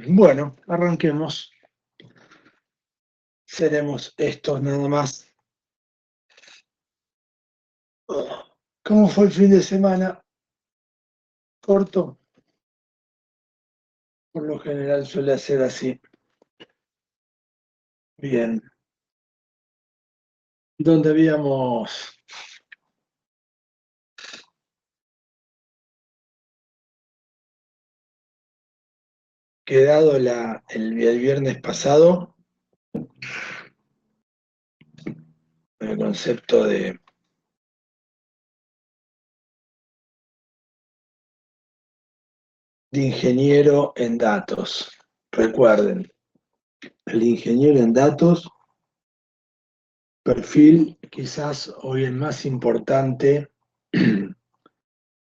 Bueno, arranquemos. Seremos estos nada más. ¿Cómo fue el fin de semana? Corto. Por lo general suele ser así. Bien. Donde habíamos quedado el viernes pasado, el concepto de ingeniero en datos. Recuerden, el ingeniero en datos, perfil quizás hoy el más importante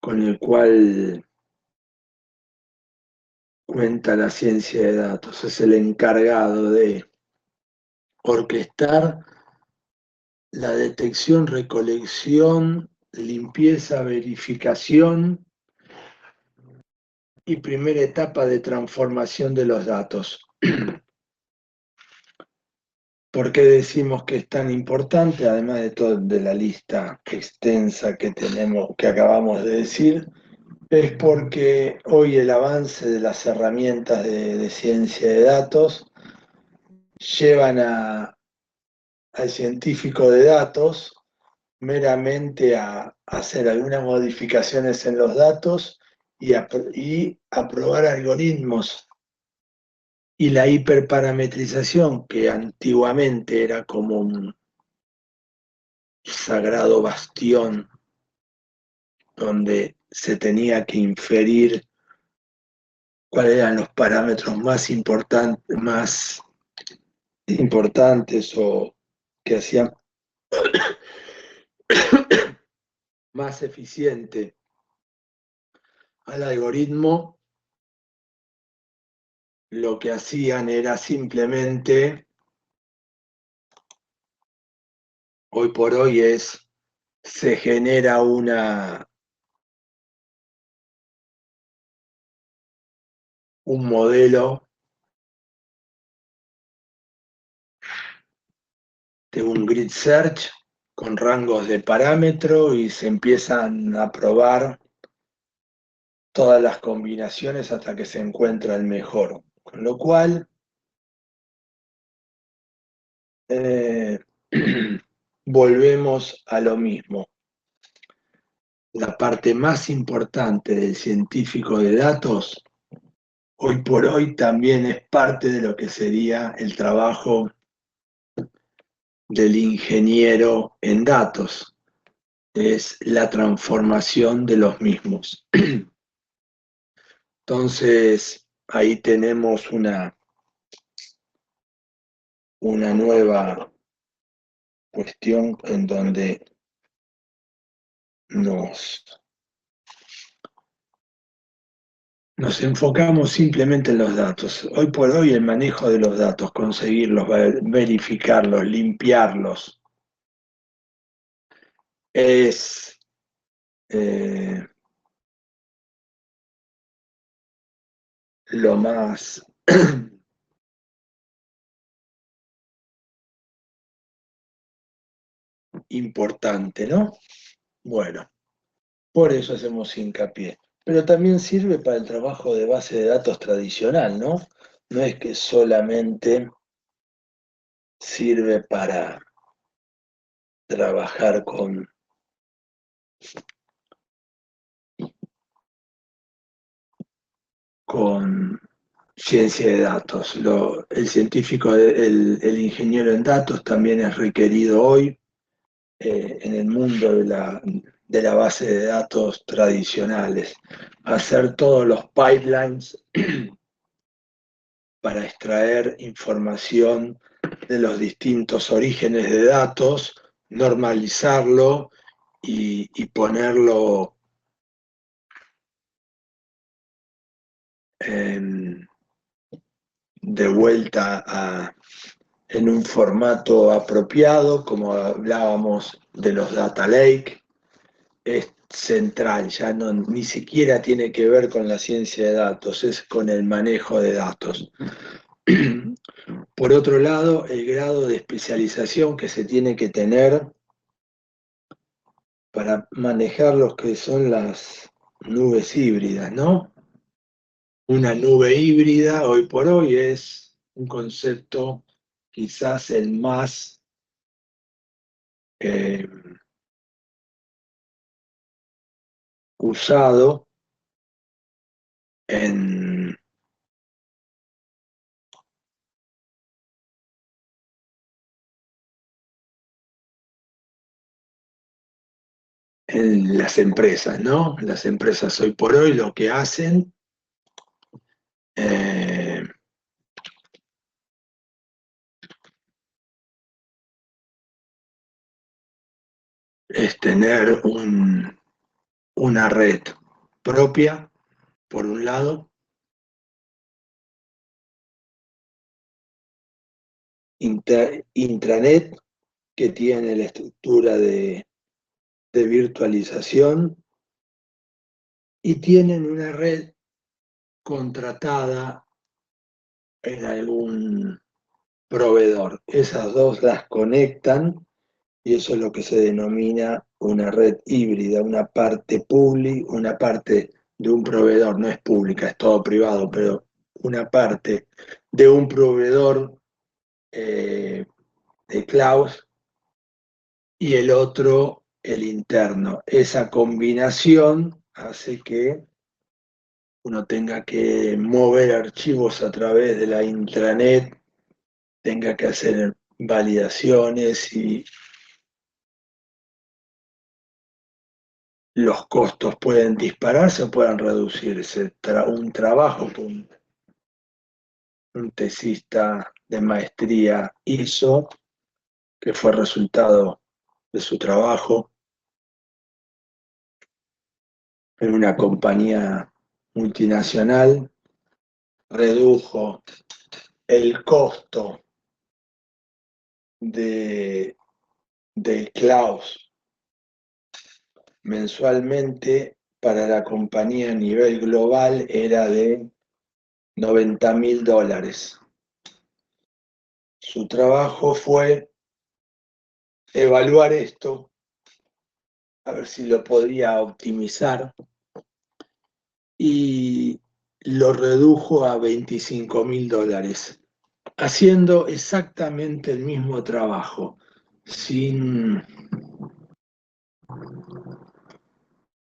con el cual cuenta la ciencia de datos. Es el encargado de orquestar la detección, recolección, limpieza, verificación y primera etapa de transformación de los datos. ¿Por qué decimos que es tan importante? Además de la lista extensa que tenemos, que acabamos de decir, es porque hoy el avance de las herramientas de ciencia de datos llevan al científico de datos meramente a hacer algunas modificaciones en los datos y a probar algoritmos. Y la hiperparametrización, que antiguamente era como un sagrado bastión donde se tenía que inferir cuáles eran los parámetros más importantes o que hacían más eficiente al algoritmo, lo que hacían era simplemente, hoy por hoy se genera un modelo de un grid search con rangos de parámetro y se empiezan a probar todas las combinaciones hasta que se encuentra el mejor. Con lo cual, volvemos a lo mismo. La parte más importante del científico de datos, hoy por hoy también es parte de lo que sería el trabajo del ingeniero en datos, es la transformación de los mismos. Entonces, ahí tenemos una nueva cuestión en donde nos enfocamos simplemente en los datos. Hoy por hoy el manejo de los datos, conseguirlos, verificarlos, limpiarlos, es lo más importante, ¿no? Bueno, por eso hacemos hincapié. Pero también sirve para el trabajo de base de datos tradicional, ¿no? No es que solamente sirve para trabajar con ciencia de datos. El científico, el ingeniero en datos también es requerido hoy en el mundo de la base de datos tradicionales. Hacer todos los pipelines para extraer información de los distintos orígenes de datos, normalizarlo y ponerlo de vuelta en un formato apropiado, como hablábamos de los data lake. central, ya no, ni siquiera tiene que ver con la ciencia de datos, es con el manejo de datos. Por otro lado, el grado de especialización que se tiene que tener para manejar lo que son las nubes híbridas, ¿no? Una nube híbrida hoy por hoy es un concepto quizás el más eh, usado en, en las empresas, ¿no? Las empresas hoy por hoy lo que hacen eh, es tener una red propia, por un lado, intranet, que tiene la estructura de virtualización, y tienen una red contratada en algún proveedor. Esas dos las conectan y eso es lo que se denomina una red híbrida, una parte pública, una parte de un proveedor, no es pública, es todo privado, pero una parte de un proveedor de cloud y el otro el interno. Esa combinación hace que uno tenga que mover archivos a través de la intranet, tenga que hacer validaciones y los costos pueden dispararse o pueden reducirse. Un trabajo que un tesista de maestría hizo, que fue resultado de su trabajo en una compañía multinacional, redujo el costo de, del cloud mensualmente para la compañía a nivel global era de $90.000. Su trabajo fue evaluar esto, a ver si lo podía optimizar, y lo redujo a $25.000, haciendo exactamente el mismo trabajo, sin,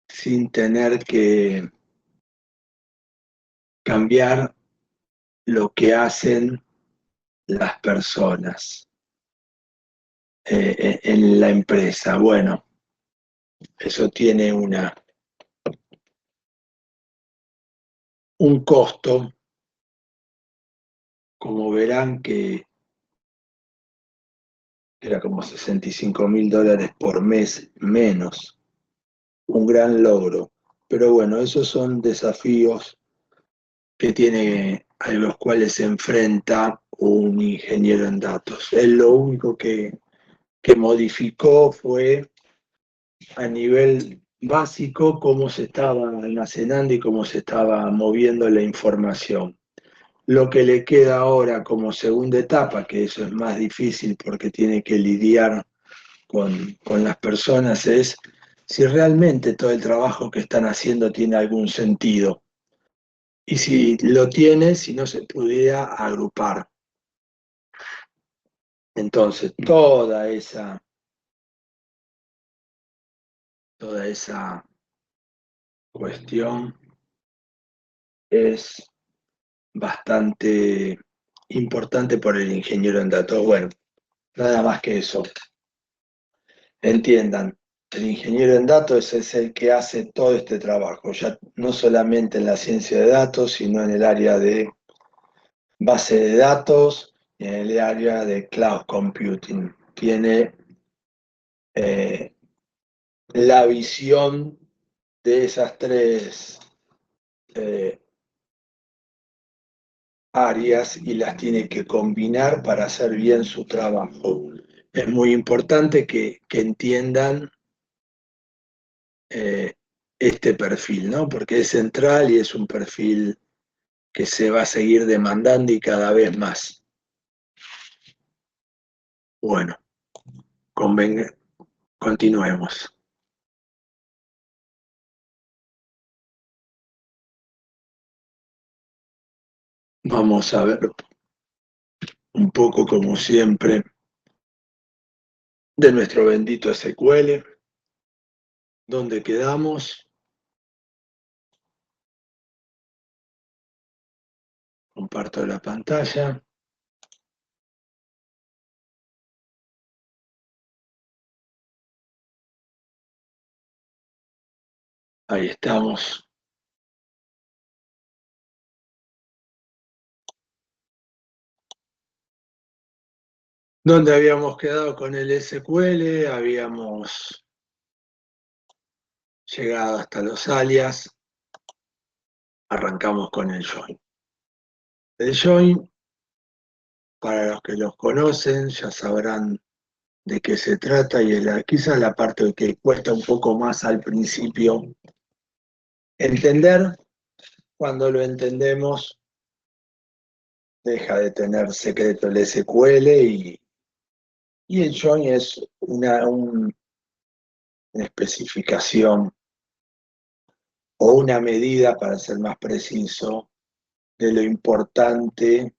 sin tener que cambiar lo que hacen las personas en la empresa. Bueno, eso tiene un costo, como verán, que era como $65.000 por mes menos, un gran logro. Pero bueno, esos son desafíos que tiene, a los cuales se enfrenta un ingeniero en datos. Él lo único que modificó fue a nivel básico cómo se estaba almacenando y cómo se estaba moviendo la información. Lo que le queda ahora como segunda etapa, que eso es más difícil porque tiene que lidiar con las personas, es si realmente todo el trabajo que están haciendo tiene algún sentido. Y si lo tiene, si no se pudiera agrupar. Entonces, toda esa cuestión es bastante importante por el ingeniero en datos. Bueno, nada más que eso. Entiendan, el ingeniero en datos es el que hace todo este trabajo, ya no solamente en la ciencia de datos, sino en el área de base de datos y en el área de cloud computing. Tiene eh, la visión de esas tres eh, áreas y las tiene que combinar para hacer bien su trabajo. Es muy importante que entiendan este perfil, ¿no? Porque es central y es un perfil que se va a seguir demandando y cada vez más. Bueno, continuemos. Vamos a ver un poco, como siempre, de nuestro bendito SQL, donde quedamos. Comparto la pantalla. Ahí estamos. ¿Dónde habíamos quedado con el SQL? Habíamos llegado hasta los alias. Arrancamos con el join. El join, para los que los conocen, ya sabrán de qué se trata y quizás la parte que cuesta un poco más al principio entender. Cuando lo entendemos, deja de tener secreto el SQL y el join es una especificación o una medida, para ser más preciso, de lo importante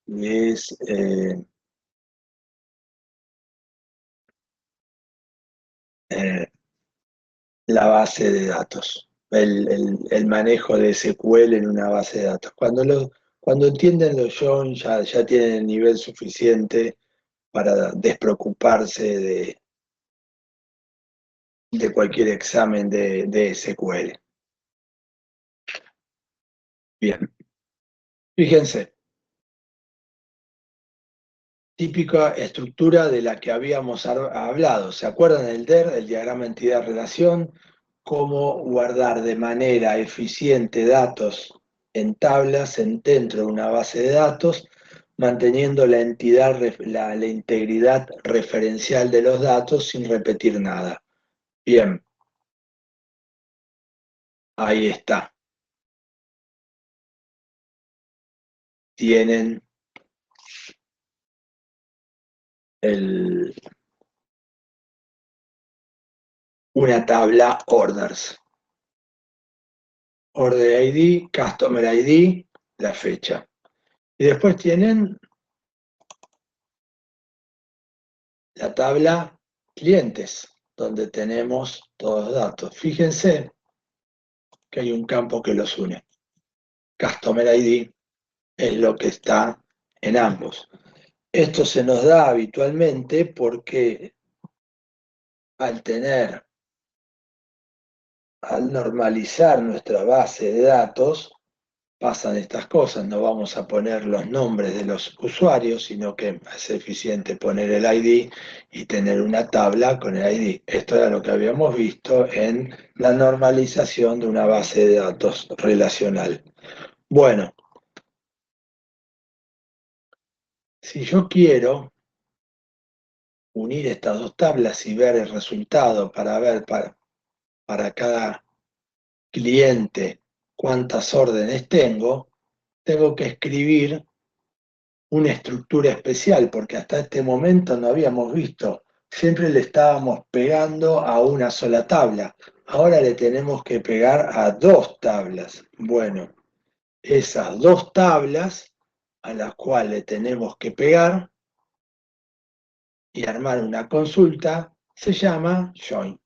que es la base de datos, el manejo de SQL en una base de datos. Cuando entienden los join ya tienen el nivel suficiente para despreocuparse de cualquier examen de SQL. Bien, fíjense, típica estructura de la que habíamos hablado. ¿Se acuerdan del DER, el diagrama entidad-relación? Cómo guardar de manera eficiente datos en tablas dentro de una base de datos, manteniendo la integridad referencial de los datos sin repetir nada. Bien, ahí está. Tienen una tabla orders. Order ID, Customer ID, la fecha. Y después tienen la tabla clientes, donde tenemos todos los datos. Fíjense que hay un campo que los une. Customer ID es lo que está en ambos. Esto se nos da habitualmente porque al normalizar nuestra base de datos, pasan estas cosas. No vamos a poner los nombres de los usuarios, sino que es eficiente poner el ID y tener una tabla con el ID. Esto era lo que habíamos visto en la normalización de una base de datos relacional. Bueno, si yo quiero unir estas dos tablas y ver el resultado para ver para cada cliente cuántas órdenes tengo que escribir una estructura especial, porque hasta este momento no habíamos visto, siempre le estábamos pegando a una sola tabla, ahora le tenemos que pegar a dos tablas. Bueno, esas dos tablas a las cuales le tenemos que pegar y armar una consulta se llama join.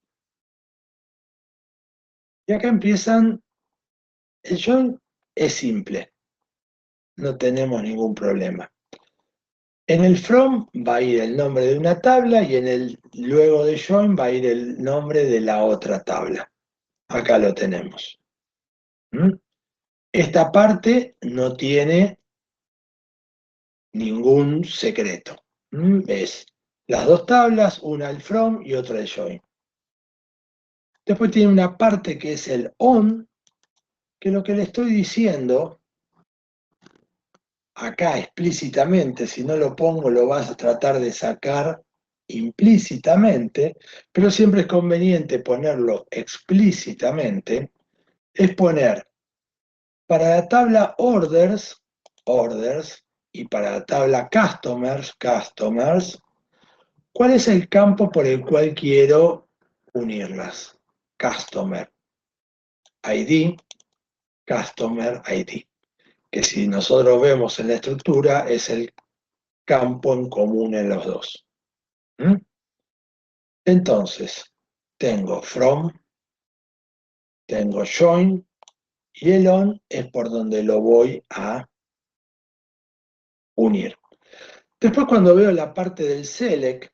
Y acá empiezan, el join es simple, no tenemos ningún problema. En el from va a ir el nombre de una tabla y luego de join va a ir el nombre de la otra tabla. Acá lo tenemos. Esta parte no tiene ningún secreto. Es las dos tablas, una el from y otra el join. Después tiene una parte que es el on, que lo que le estoy diciendo acá explícitamente, si no lo pongo lo vas a tratar de sacar implícitamente, pero siempre es conveniente ponerlo explícitamente, es poner para la tabla orders, orders, y para la tabla customers, customers, ¿cuál es el campo por el cual quiero unirlas? Customer ID, Customer ID, que si nosotros vemos en la estructura es el campo en común en los dos. ¿Mm? Entonces, tengo from, tengo join, y el on es por donde lo voy a unir. Después cuando veo la parte del select,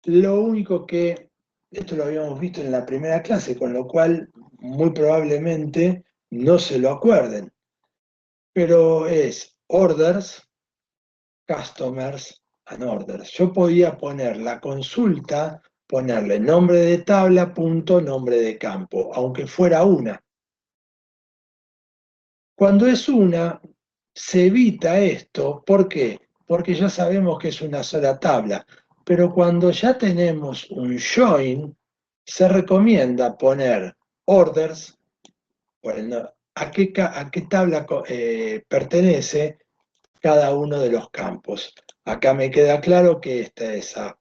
lo único que, esto lo habíamos visto en la primera clase, con lo cual muy probablemente no se lo acuerden, pero es orders, customers and orders. Yo podía poner la consulta, ponerle nombre de tabla, punto, nombre de campo, aunque fuera una. Cuando es una, se evita esto. ¿Por qué? Porque ya sabemos que es una sola tabla. Pero cuando ya tenemos un join, se recomienda poner orders, bueno, a qué tabla pertenece cada uno de los campos. Acá me queda claro que esta es a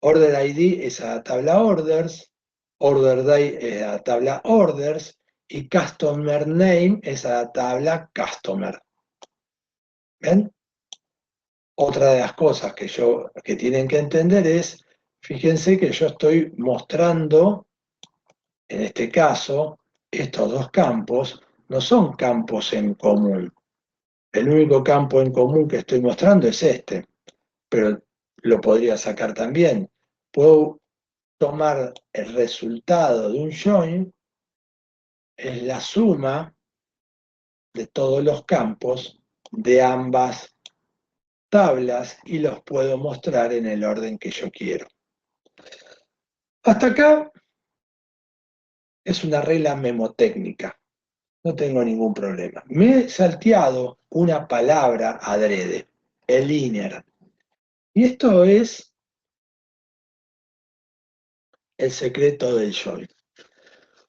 order ID, es a la tabla orders, order day es a la tabla orders, y customer name es a la tabla customer. ¿Ven? Otra de las cosas que tienen que entender es, fíjense que yo estoy mostrando, en este caso, estos dos campos no son campos en común. El único campo en común que estoy mostrando es este, pero lo podría sacar también. Puedo tomar el resultado de un join, es la suma de todos los campos de ambas tablas y los puedo mostrar en el orden que yo quiero. Hasta acá es una regla memotécnica, no tengo ningún problema. Me he salteado una palabra adrede, el inner, y esto es el secreto del join.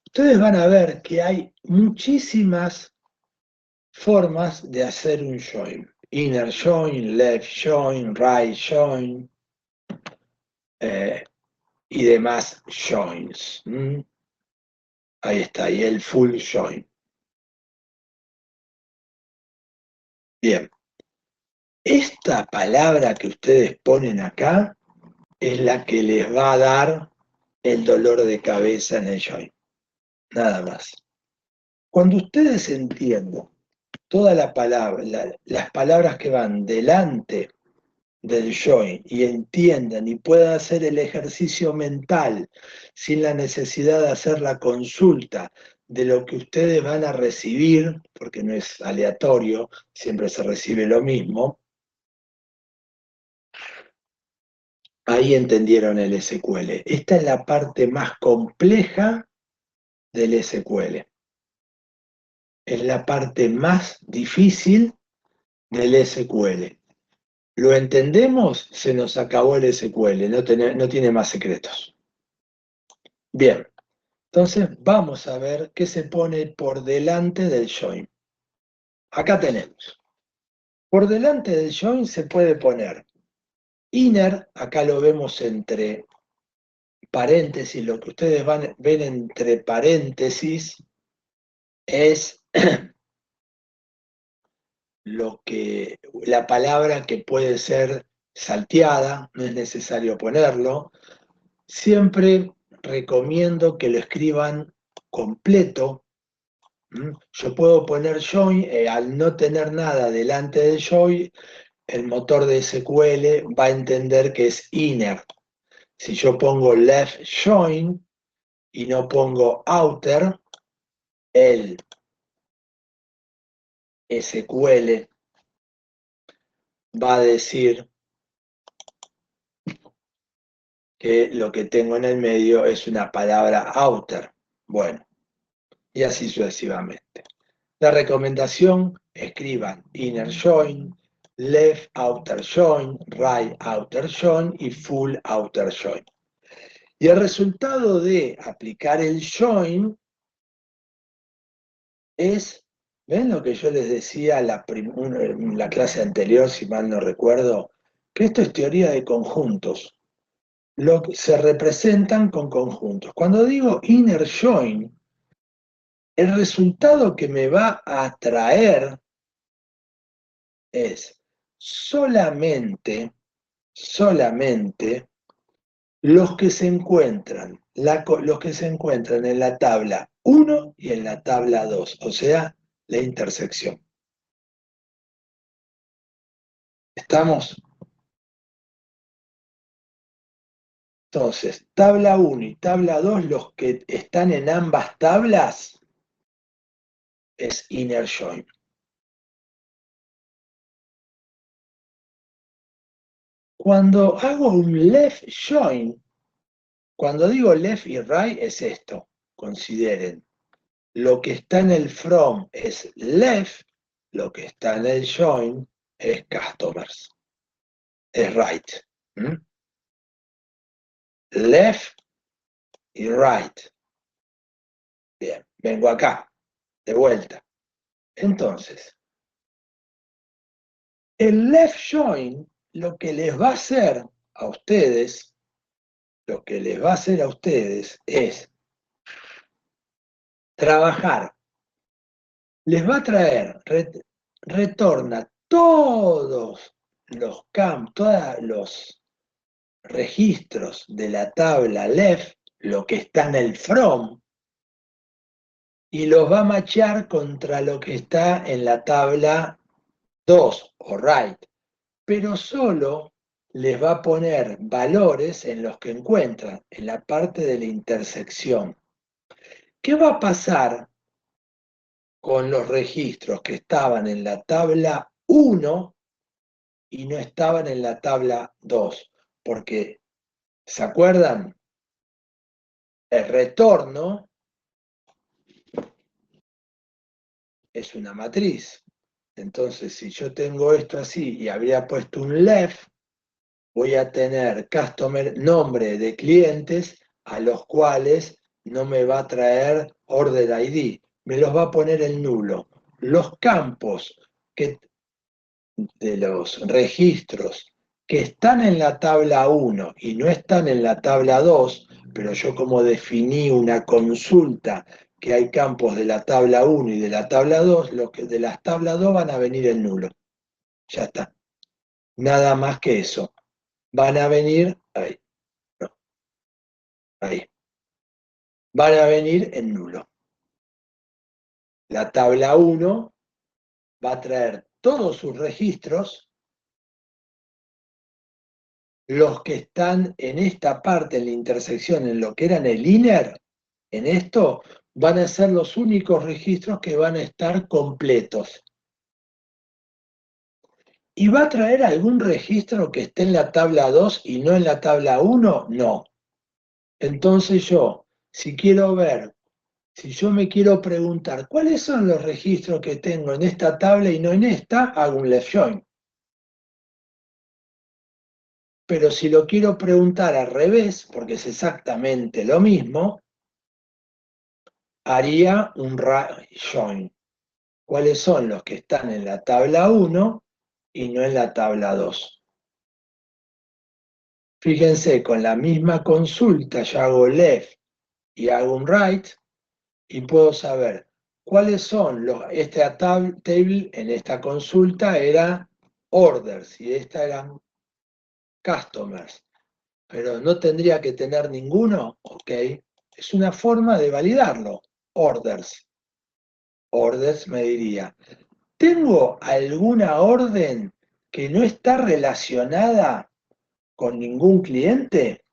Ustedes van a ver que hay muchísimas formas de hacer un join. Inner join, left join, right join, y demás joins. Ahí está, y el full join. Bien, esta palabra que ustedes ponen acá es la que les va a dar el dolor de cabeza en el join. Nada más. Cuando ustedes entiendan toda la palabra, las palabras que van delante del join y entiendan y puedan hacer el ejercicio mental sin la necesidad de hacer la consulta de lo que ustedes van a recibir, porque no es aleatorio, siempre se recibe lo mismo, ahí entendieron el SQL. Esta es la parte más compleja del SQL. Es la parte más difícil del SQL. ¿Lo entendemos? Se nos acabó el SQL, no tiene más secretos. Bien, entonces vamos a ver qué se pone por delante del join. Acá tenemos. Por delante del join se puede poner inner, acá lo vemos entre paréntesis, lo que ustedes ven entre paréntesis es la palabra que puede ser salteada, no es necesario ponerlo. Siempre recomiendo que lo escriban completo. Yo puedo poner join, al no tener nada delante del join, el motor de SQL va a entender que es inner. Si yo pongo left join y no pongo outer, el SQL va a decir que lo que tengo en el medio es una palabra outer. Bueno, y así sucesivamente. La recomendación, escriban inner join, left outer join, right outer join y full outer join. Y el resultado de aplicar el join es, ¿ven lo que yo les decía en la clase anterior, si mal no recuerdo? Que esto es teoría de conjuntos. Lo que se representan con conjuntos. Cuando digo inner join, el resultado que me va a traer es solamente los que se encuentran, los que se encuentran en la tabla 1 y en la tabla 2, o sea, la intersección. ¿Estamos? Entonces, tabla 1 y tabla 2, los que están en ambas tablas, es inner join. Cuando hago un left join, cuando digo left y right es esto, consideren, lo que está en el from es left, lo que está en el join es customers, es right. ¿Mm? Left y right. Bien, vengo acá, de vuelta. Entonces, el left join lo que les va a hacer a ustedes, es trabajar. Les va a traer, retorna todos los campos, todos los registros de la tabla left, lo que está en el from, y los va a machear contra lo que está en la tabla 2 o right, pero solo les va a poner valores en los que encuentran, en la parte de la intersección. ¿Qué va a pasar con los registros que estaban en la tabla 1 y no estaban en la tabla 2? Porque, ¿se acuerdan? El retorno es una matriz. Entonces, si yo tengo esto así y habría puesto un left, voy a tener customer, nombre de clientes a los cuales no me va a traer order ID, me los va a poner en nulo. Los campos de los registros que están en la tabla 1 y no están en la tabla 2, pero yo como definí una consulta que hay campos de la tabla 1 y de la tabla 2, los que de las tablas 2 van a venir en nulo. Ya está. Nada más que eso. Van a venir, ahí, no, ahí. Van a venir en nulo. La tabla 1 va a traer todos sus registros, los que están en esta parte, en la intersección, en lo que eran el inner, en esto, van a ser los únicos registros que van a estar completos. ¿Y va a traer algún registro que esté en la tabla 2 y no en la tabla 1? No. Entonces yo, si yo me quiero preguntar cuáles son los registros que tengo en esta tabla y no en esta, hago un left join. Pero si lo quiero preguntar al revés, porque es exactamente lo mismo, haría un right join. ¿Cuáles son los que están en la tabla 1 y no en la tabla 2? Fíjense, con la misma consulta yo hago left y hago un right y puedo saber cuáles son esta table en esta consulta era orders y esta eran customers, pero no tendría que tener ninguno, ok, es una forma de validarlo, orders. Orders me diría, ¿tengo alguna orden que no está relacionada con ningún cliente?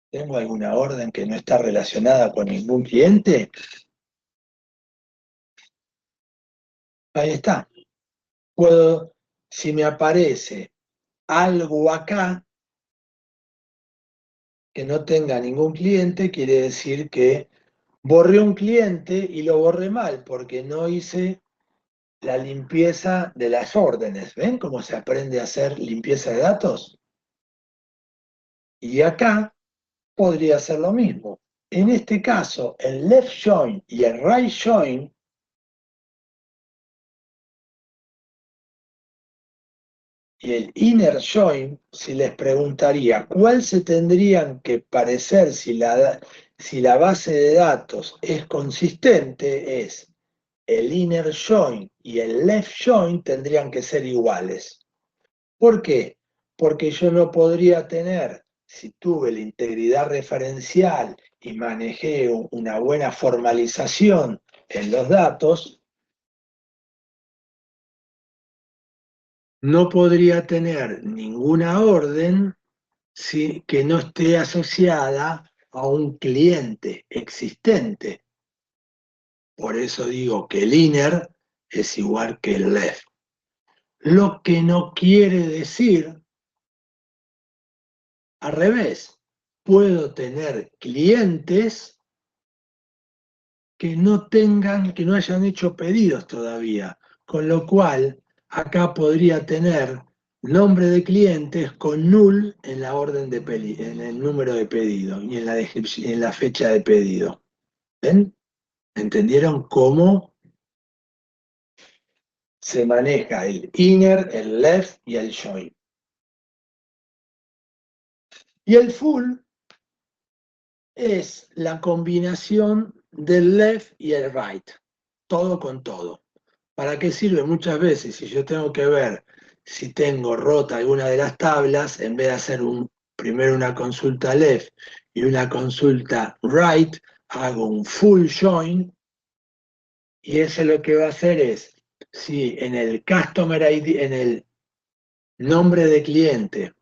¿Tengo alguna orden que no está relacionada con ningún cliente? Ahí está. Si me aparece algo acá que no tenga ningún cliente, quiere decir que borré un cliente y lo borré mal porque no hice la limpieza de las órdenes. ¿Ven cómo se aprende a hacer limpieza de datos? Y acá podría ser lo mismo. En este caso, el left join y el right join y el inner join, si les preguntaría cuál se tendrían que parecer si la base de datos es consistente, es el inner join y el left join tendrían que ser iguales. ¿Por qué? Porque yo no podría tener, si tuve la integridad referencial y manejé una buena formalización en los datos, no podría tener ninguna orden que no esté asociada a un cliente existente. Por eso digo que el inner es igual que el left. Lo que no quiere decir, al revés, puedo tener clientes que no hayan hecho pedidos todavía, con lo cual acá podría tener nombre de clientes con null en la orden en el número de pedido y en la descripción, en la fecha de pedido. ¿Ven? ¿Entendieron cómo se maneja el inner, el left y el join? Y el full es la combinación del left y el right, todo con todo. ¿Para qué sirve? Muchas veces, si yo tengo que ver si tengo rota alguna de las tablas, en vez de hacer primero una consulta left y una consulta right, hago un full join, y eso lo que va a hacer es, si en el Customer ID, en el nombre de cliente,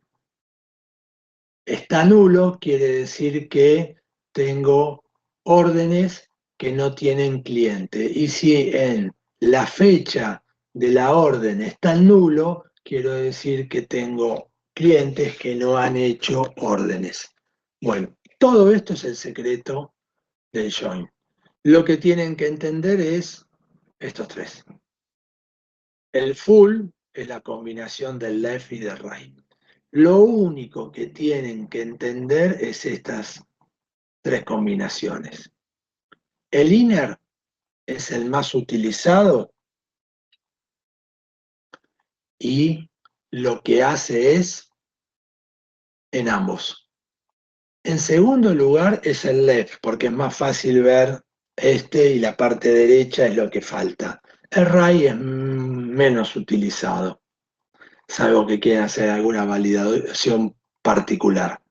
está nulo, quiere decir que tengo órdenes que no tienen cliente. Y si en la fecha de la orden está en nulo, quiero decir que tengo clientes que no han hecho órdenes. Bueno, todo esto es el secreto del join. Lo que tienen que entender es estos tres. El full es la combinación del left y del right. Lo único que tienen que entender es estas tres combinaciones. El inner es el más utilizado y lo que hace es en ambos. En segundo lugar es el left, porque es más fácil ver y la parte derecha es lo que falta. El right es menos utilizado, salvo que quieran hacer alguna validación particular.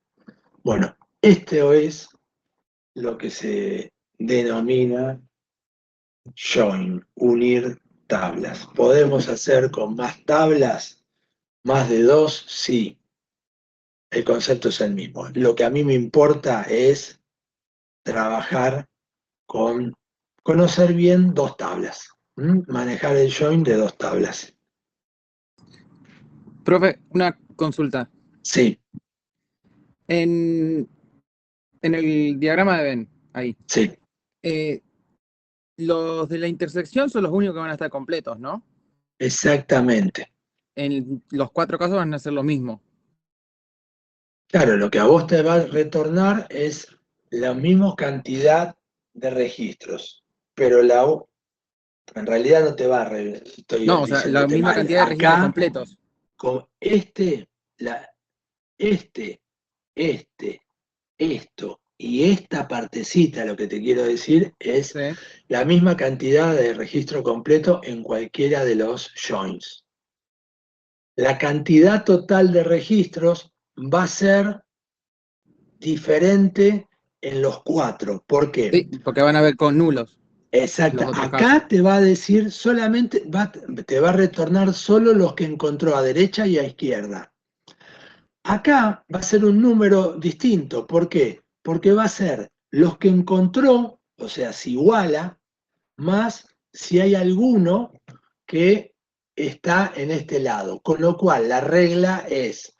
Bueno, esto es lo que se denomina join, unir tablas. ¿Podemos hacer con más tablas? ¿Más de dos? Sí. El concepto es el mismo. Lo que a mí me importa es trabajar con conocer bien dos tablas. Manejar el join de dos tablas. Profe, una consulta. Sí, En el diagrama de Venn, ahí, sí, los de la intersección son los únicos que van a estar completos, ¿no? exactamente. En los cuatro casos van a ser lo mismo. Claro, lo que a vos te va a retornar es la misma cantidad de registros, pero en realidad no te va a estoy No, o sea, la diciéndote misma mal. cantidad de registros Acá, completos. con este, esto y esta partecita, lo que te quiero decir es Sí. la misma cantidad de registro completo en cualquiera de los joins. La cantidad total de registros va a ser diferente en los cuatro. ¿Por qué? Sí, porque van a ver con nulos Exacto. los otros casos. Acá te va a decir solamente, te va a retornar solo los que encontró a derecha y a izquierda. Acá va a ser un número distinto. ¿Por qué? Porque va a ser los que encontró, o sea, si iguala, más si hay alguno que está en este lado. Con lo cual, la regla es,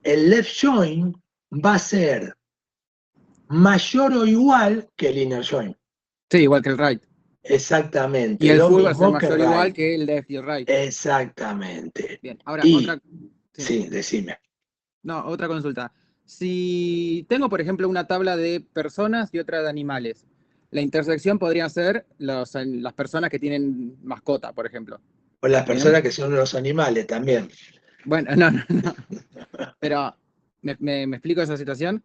el left join va a ser mayor o igual que el inner join. Sí, igual que el right. Exactamente, Y el lo full va a ser mismo que mayor o igual right. que el left y el right. Exactamente. Bien, ahora Y, otra, sí, sí, decime. no, otra consulta. Si tengo, por ejemplo, una tabla de personas y otra de animales, la intersección podría ser las personas que tienen mascota, por ejemplo. O las ¿Bien? personas que son los animales también. Bueno, no, no, no. Pero, ¿me explico esa situación?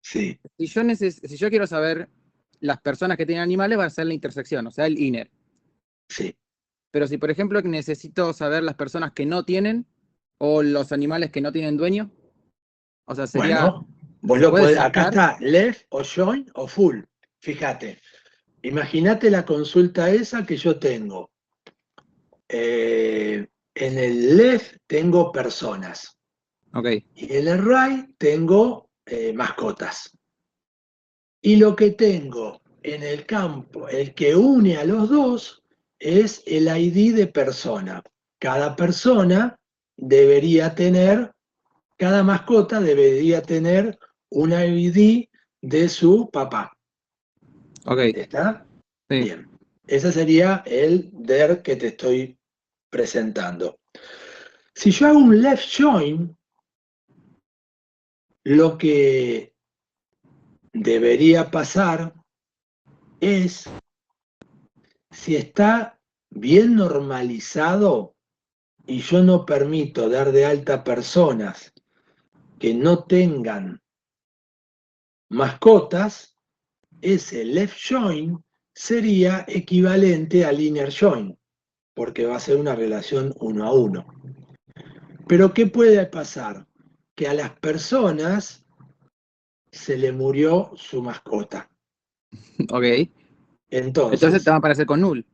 Sí, Si yo quiero saber las personas que tienen animales, va a ser la intersección, o sea, el inner. sí. Pero si, por ejemplo, necesito saber las personas que no tienen o los animales que no tienen dueño, o sea, Bueno, vos ¿se lo puede podés, acá saltar? está left o join o full. Fíjate, imagínate la consulta esa que yo tengo. En el left tengo personas Ok, y en el right tengo mascotas. Y lo que tengo en el campo, el que une a los dos, es el ID de persona. Cada persona debería tener, cada mascota debería tener un ID de su papá. ok, ¿Está? sí, Bien. Ese sería el DER que te estoy presentando. Si yo hago un left join, lo que debería pasar es, si está bien normalizado y yo no permito dar de alta personas que no tengan mascotas, ese left join sería equivalente al inner join, porque va a ser una relación uno a uno. Pero ¿qué puede pasar? Que a las personas se le murió su mascota. ok. Entonces te Entonces, van a aparecer con null.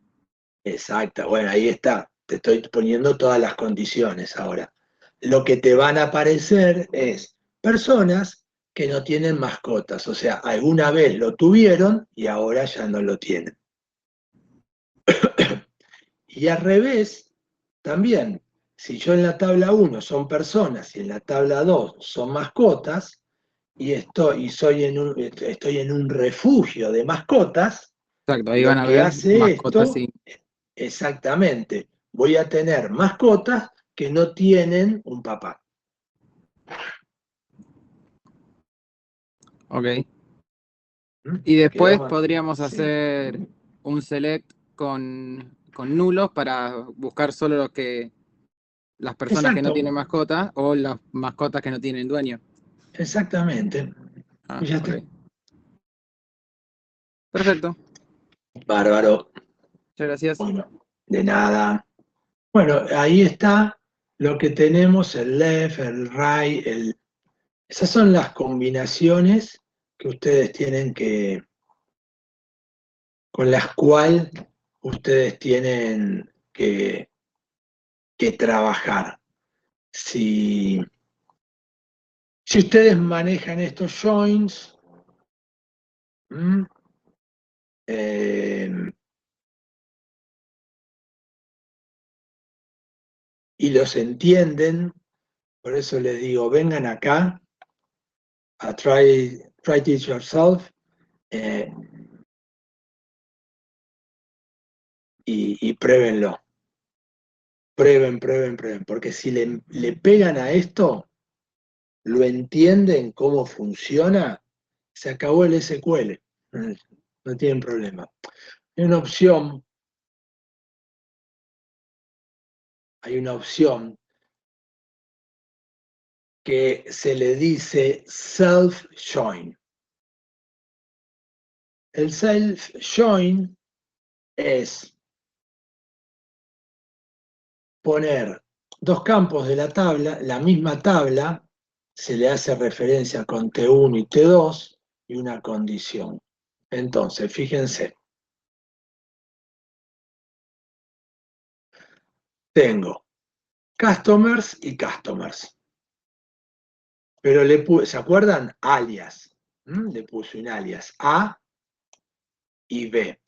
exacto, bueno, ahí está. Te estoy poniendo todas las condiciones ahora. Lo que te van a aparecer es personas que no tienen mascotas, o sea, alguna vez lo tuvieron y ahora ya no lo tienen. Y al revés, también, si yo en la tabla 1 son personas y en la tabla 2 son mascotas, estoy en un refugio de mascotas, Exacto, ahí van lo a que ver hace mascotas esto, sin. exactamente, voy a tener mascotas que no tienen un papá. Ok. ¿Mm? Y después ¿Quedó? podríamos Sí. hacer un select con nulos para buscar solo las personas que no Exacto, tienen mascota o las mascotas que no tienen dueño. exactamente. Ah, Y ya ok. está. Perfecto. Bárbaro. Muchas gracias. Bueno, de nada. Bueno, ahí está lo que tenemos, el left, el right, esas son las combinaciones que ustedes tienen con las cuales ustedes tienen que trabajar. Si, si ustedes manejan estos joins, eh, y los entienden, por eso les digo, vengan acá a try it yourself, eh, y pruébenlo. Prueben, porque si le pegan a esto, lo entienden cómo funciona, se acabó el SQL. No tienen problema. Hay una opción, hay una opción que se le dice self-join. El self-join es poner dos campos de la tabla, la misma tabla, se le hace referencia con T1 y T2 y una condición. Entonces, fíjense, tengo customers y customers. Pero ¿se acuerdan? Alias. Le puse un alias A y B.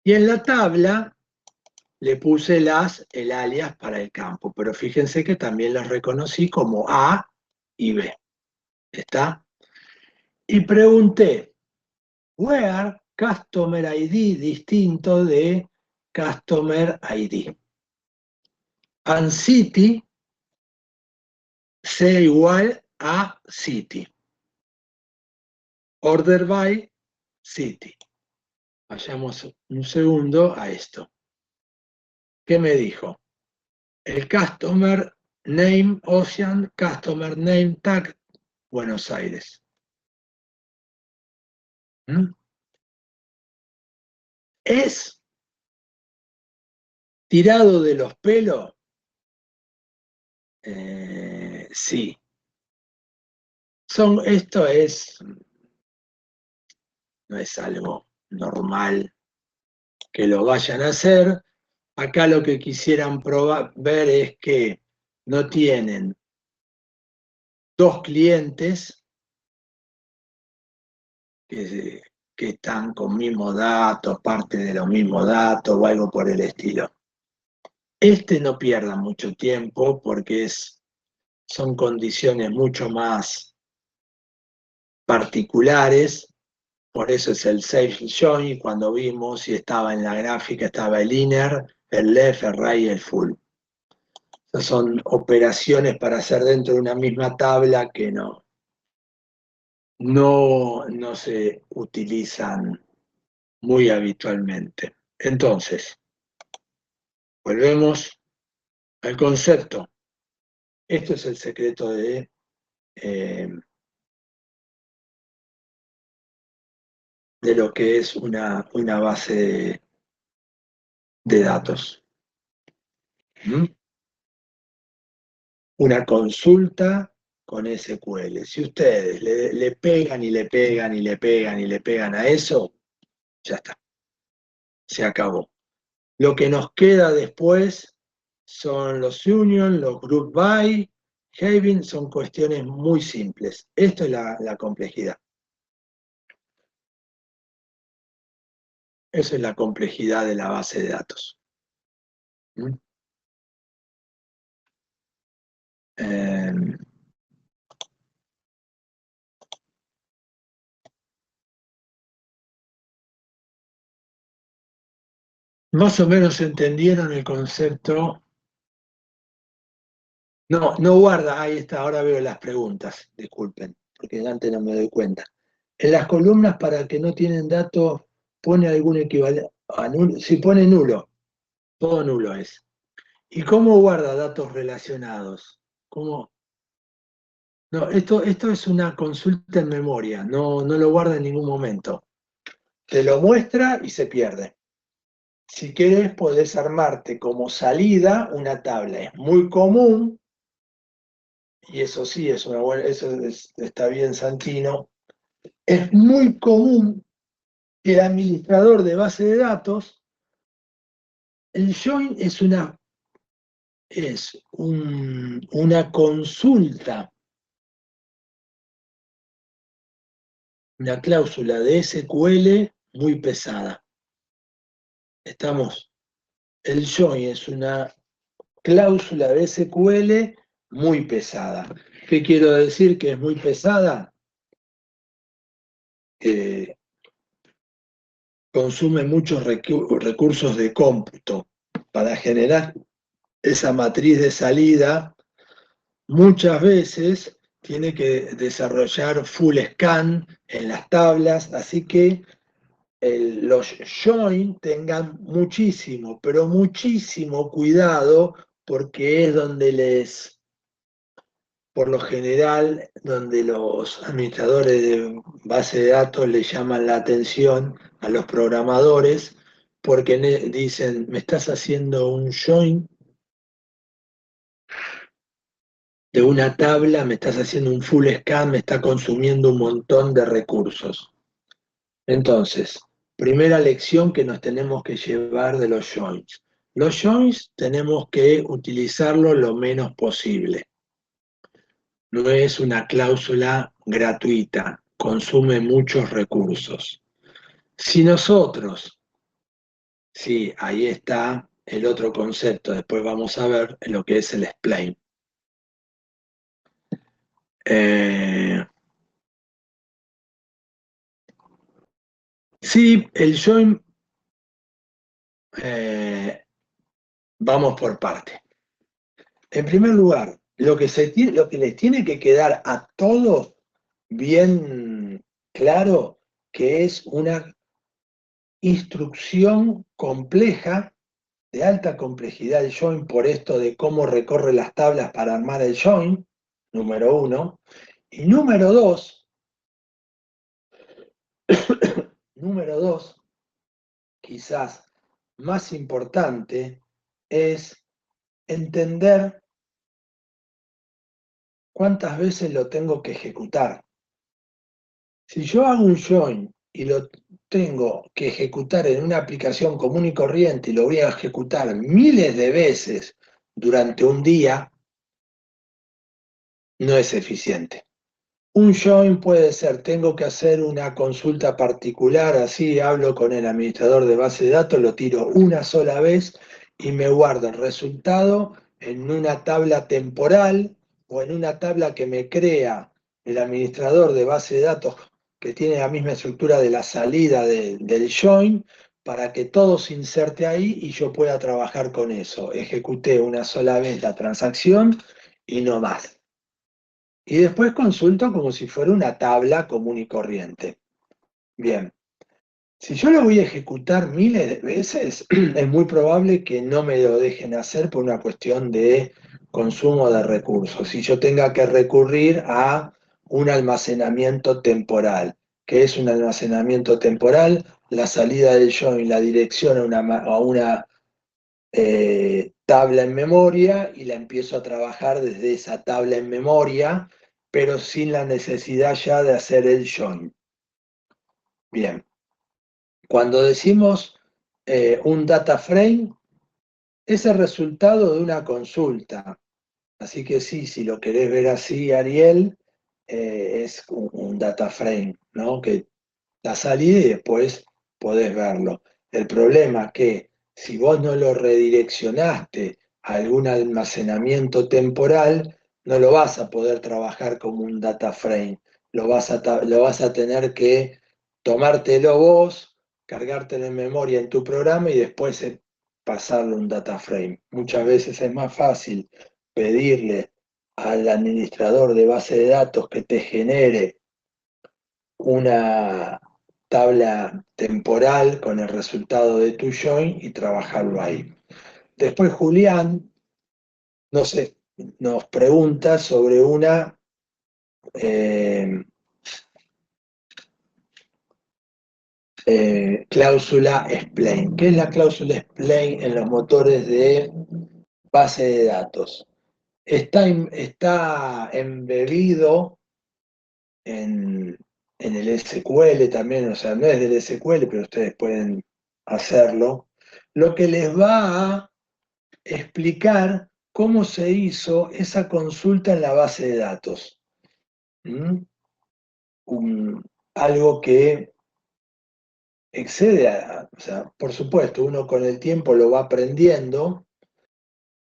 Y en la tabla le puse el alias para el campo, pero fíjense que también los reconocí como A y B. ¿Está? Y pregunté, where Customer ID distinto de Customer ID. And city sea igual a city. Order by city. Vayamos un segundo a esto. ¿Qué me dijo? El Customer Name Ocean, Customer Name Tag, Buenos Aires. ¿Mm? ¿Es tirado de los pelos? Sí. Esto no es algo normal que lo vayan a hacer. Acá lo que quisieran ver es que no tienen dos clientes que están con mismos datos, parte de los mismos datos o algo por el estilo. No pierda mucho tiempo porque son condiciones mucho más particulares, por eso es el safe join, cuando vimos si estaba en la gráfica, estaba el inner, el left, el right y el full. Esas son operaciones para hacer dentro de una misma tabla que no se utilizan muy habitualmente. Entonces, volvemos al concepto. Esto es el secreto de lo que es una base de datos. ¿Mm? Una consulta con SQL. Si ustedes le pegan y le pegan y le pegan y le pegan a eso, ya está. Se acabó. Lo que nos queda después son los union, los group by, having, son cuestiones muy simples. Esto es la complejidad. Eso es la complejidad de la base de datos. ¿Mm? Más o menos entendieron el concepto. No guarda, ahí está, ahora veo las preguntas, disculpen, porque antes no me doy cuenta. En las columnas para que no tienen datos, pone algún equivalente a nulo. Si pone nulo, todo nulo es. ¿Y cómo guarda datos relacionados? ¿Cómo? No, esto es una consulta en memoria, no lo guarda en ningún momento. Te lo muestra y se pierde. Si querés, podés armarte como salida una tabla. Es muy común, y eso sí, está bien, Santino. Es muy común que el administrador de base de datos, el join una consulta, una cláusula de SQL muy pesada. El join es una cláusula de SQL muy pesada. ¿Qué quiero decir que es muy pesada? Consume muchos recursos de cómputo para generar esa matriz de salida. Muchas veces tiene que desarrollar full scan en las tablas, así que los join tengan muchísimo, pero muchísimo cuidado, porque es por lo general, donde los administradores de base de datos le llaman la atención a los programadores, porque dicen, me estás haciendo un join de una tabla, me estás haciendo un full scan, me está consumiendo un montón de recursos. Entonces, primera lección que nos tenemos que llevar de los joins. Los joins tenemos que utilizarlo lo menos posible. No es una cláusula gratuita, consume muchos recursos. Si nosotros, sí, ahí está el otro concepto, después vamos a ver lo que es el explain. Sí, el join, vamos por parte. En primer lugar, lo que les tiene que quedar a todos bien claro, que es una instrucción compleja, de alta complejidad el join, por esto de cómo recorre las tablas para armar el join, número uno. Y número dos, quizás más importante, es entender cuántas veces lo tengo que ejecutar. Si yo hago un join y lo tengo que ejecutar en una aplicación común y corriente y lo voy a ejecutar miles de veces durante un día, no es eficiente. Un join puede ser, tengo que hacer una consulta particular, así hablo con el administrador de base de datos, lo tiro una sola vez y me guardo el resultado en una tabla temporal o en una tabla que me crea el administrador de base de datos que tiene la misma estructura de la salida del join para que todo se inserte ahí y yo pueda trabajar con eso. Ejecuté una sola vez la transacción y no más. Y después consulto como si fuera una tabla común y corriente. Bien, si yo lo voy a ejecutar miles de veces, es muy probable que no me lo dejen hacer por una cuestión de consumo de recursos. Si yo tenga que recurrir a un almacenamiento temporal. ¿Qué es un almacenamiento temporal? La salida del join, la dirección a una tabla en memoria y la empiezo a trabajar desde esa tabla en memoria, pero sin la necesidad ya de hacer el join. Bien, cuando decimos un data frame, es el resultado de una consulta. Así que sí, si lo querés ver así, Ariel, es un data frame, ¿no? Que la salida y después podés verlo. El problema es que si vos no lo redireccionaste a algún almacenamiento temporal, no lo vas a poder trabajar como un data frame. Lo vas a tener que tomártelo vos, cargártelo en memoria en tu programa y después pasarlo a un data frame. Muchas veces es más fácil pedirle al administrador de base de datos que te genere una tabla temporal con el resultado de tu join y trabajarlo ahí. Después Julián, no sé, nos pregunta sobre una cláusula explain. ¿Qué es la cláusula explain en los motores de base de datos? Está embebido en el SQL también, o sea, no es del SQL, pero ustedes pueden hacerlo, lo que les va a explicar cómo se hizo esa consulta en la base de datos. ¿Mm? Algo que excede o sea, por supuesto, uno con el tiempo lo va aprendiendo,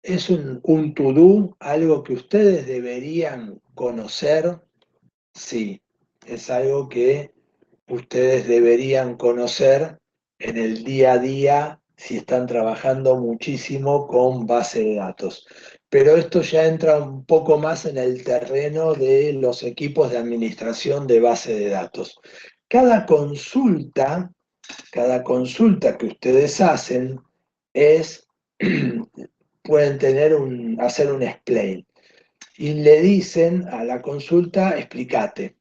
es un to-do, algo que ustedes deberían conocer, sí, es algo que ustedes deberían conocer en el día a día si están trabajando muchísimo con base de datos. Pero esto ya entra un poco más en el terreno de los equipos de administración de base de datos. Cada consulta, cada consulta que ustedes hacen es, pueden hacer un explain y le dicen a la consulta, explícate.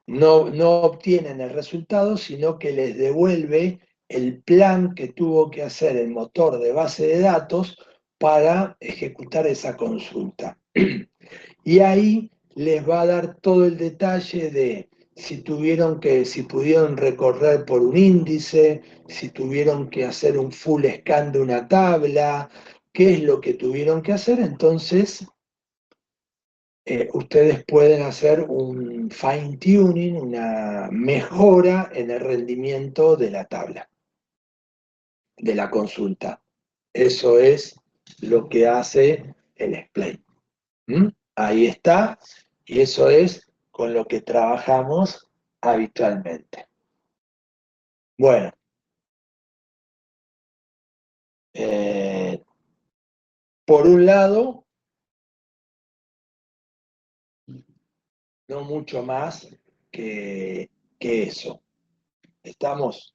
No, no obtienen el resultado, sino que les devuelve el plan que tuvo que hacer el motor de base de datos para ejecutar esa consulta. Y ahí les va a dar todo el detalle de si pudieron recorrer por un índice, si tuvieron que hacer un full scan de una tabla, qué es lo que tuvieron que hacer. Entonces, ustedes pueden hacer un fine tuning, una mejora en el rendimiento de la tabla, de la consulta. Eso es lo que hace el explain. ¿Mm? Ahí está, y eso es con lo que trabajamos habitualmente. Bueno, por un lado, no mucho más que eso. Estamos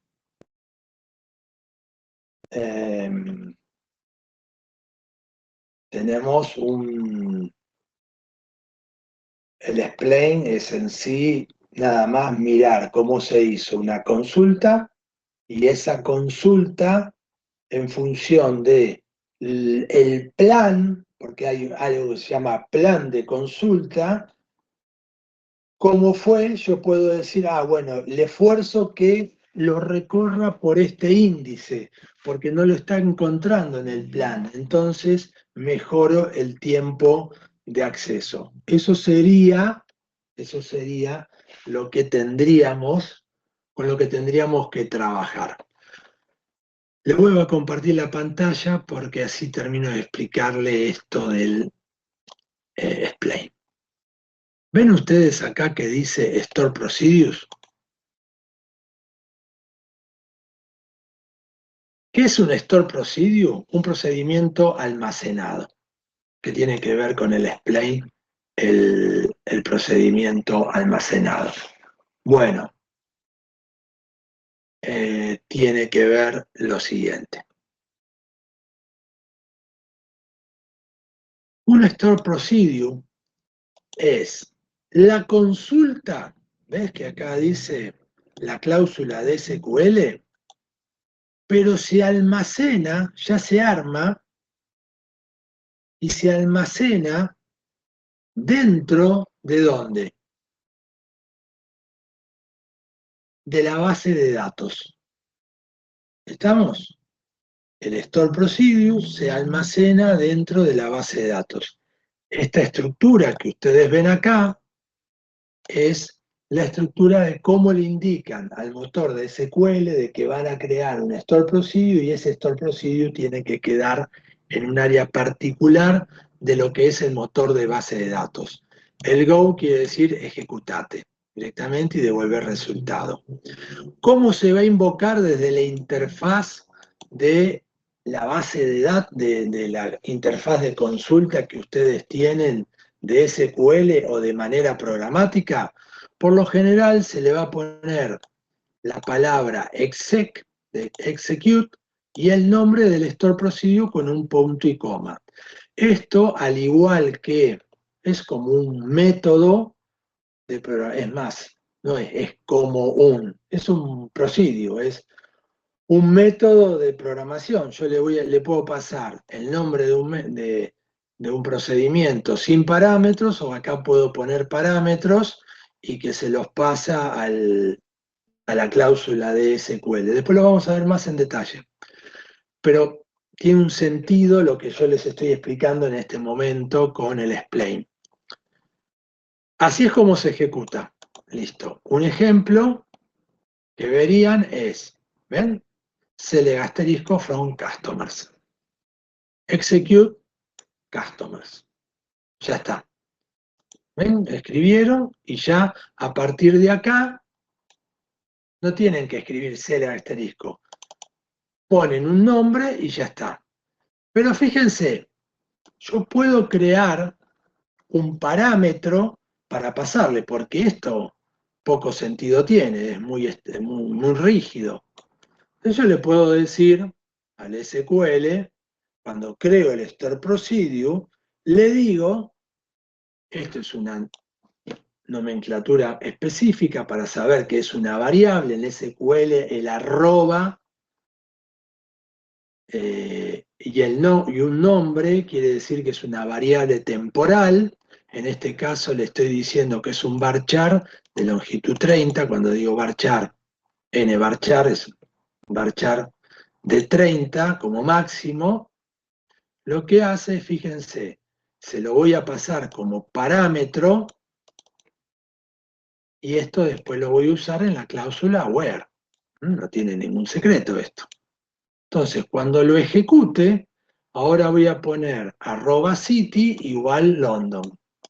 tenemos el explain es en sí nada más mirar cómo se hizo una consulta y esa consulta en función de el plan, porque hay algo que se llama plan de consulta, cómo fue, yo puedo decir, bueno, le esfuerzo que lo recorra por este índice, porque no lo está encontrando en el plan. Entonces, mejoro el tiempo de acceso. Eso sería lo que tendríamos, con lo que tendríamos que trabajar. Le vuelvo a compartir la pantalla porque así termino de explicarle esto del explain. ¿Ven ustedes acá que dice Store Procedures? ¿Qué es un Store Procedure? Un procedimiento almacenado, que tiene que ver con el explain, el procedimiento almacenado. Bueno, tiene que ver lo siguiente. Un Store Procedure es la consulta, ¿ves que acá dice la cláusula de SQL? Pero se almacena, ya se arma, y se almacena dentro ¿de dónde? De la base de datos. ¿Estamos? El Store Procedure se almacena dentro de la base de datos. Esta estructura que ustedes ven acá es la estructura de cómo le indican al motor de SQL de que van a crear un Store Procedure y ese Store Procedure tiene que quedar en un área particular de lo que es el motor de base de datos. El Go quiere decir ejecutate directamente y devolver resultado. ¿Cómo se va a invocar desde la interfaz de la base de datos, de la interfaz de consulta que ustedes tienen de SQL o de manera programática? Por lo general se le va a poner la palabra exec, de execute, y el nombre del store procedure con un punto y coma. Esto, al igual que es como un método, es más, no es como es un prosidio, es un método de programación. Yo le puedo pasar el nombre de un procedimiento sin parámetros, o acá puedo poner parámetros y que se los pasa a la cláusula de SQL. Después lo vamos a ver más en detalle. Pero tiene un sentido lo que yo les estoy explicando en este momento con el explain. Así es como se ejecuta. Listo. Un ejemplo que verían es, ¿ven? Select asterisco from customers. Execute customers. Ya está. ¿Ven? Escribieron y ya a partir de acá no tienen que escribir select asterisco. Ponen un nombre y ya está. Pero fíjense, yo puedo crear un parámetro para pasarle, porque esto poco sentido tiene, es muy rígido. Entonces yo le puedo decir al SQL, cuando creo el Store Procedure, le digo, esto es una nomenclatura específica para saber que es una variable en SQL, el arroba, y un nombre quiere decir que es una variable temporal. En este caso le estoy diciendo que es un varchar de longitud 30. Cuando digo varchar, nvarchar es varchar de 30 como máximo. Lo que hace, fíjense, se lo voy a pasar como parámetro y esto después lo voy a usar en la cláusula where. No tiene ningún secreto esto. Entonces, cuando lo ejecute, ahora voy a poner @city igual London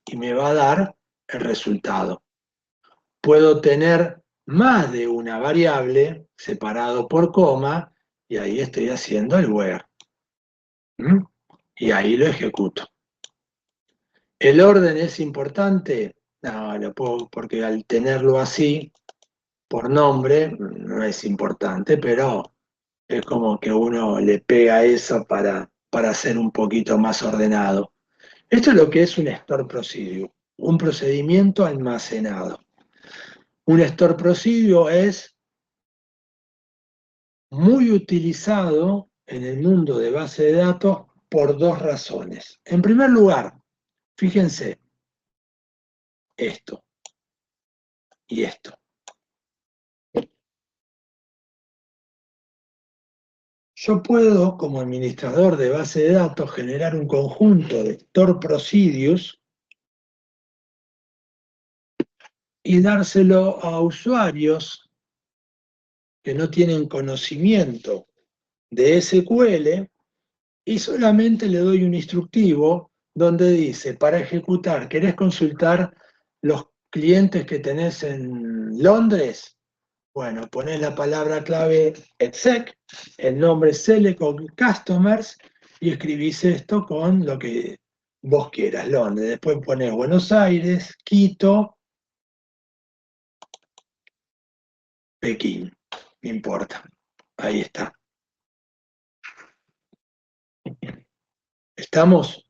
y me va a dar el resultado. Puedo tener más de una variable separado por coma, y ahí estoy haciendo el where. ¿Mm? Y ahí lo ejecuto. ¿El orden es importante? No, lo puedo, porque al tenerlo así, por nombre, no es importante, pero es como que uno le pega eso para ser un poquito más ordenado. Esto es lo que es un store procedure, un procedimiento almacenado. Un store procedure es muy utilizado en el mundo de base de datos por dos razones. En primer lugar, fíjense, esto y esto. Yo puedo, como administrador de base de datos, generar un conjunto de store procedures y dárselo a usuarios que no tienen conocimiento de SQL y solamente le doy un instructivo donde dice, para ejecutar, ¿querés consultar los clientes que tenés en Londres? Bueno, ponés la palabra clave exec, el nombre select customers y escribís esto con lo que vos quieras, Londres. Después ponés Buenos Aires, Quito, Pekín, no importa. Ahí está. ¿Estamos?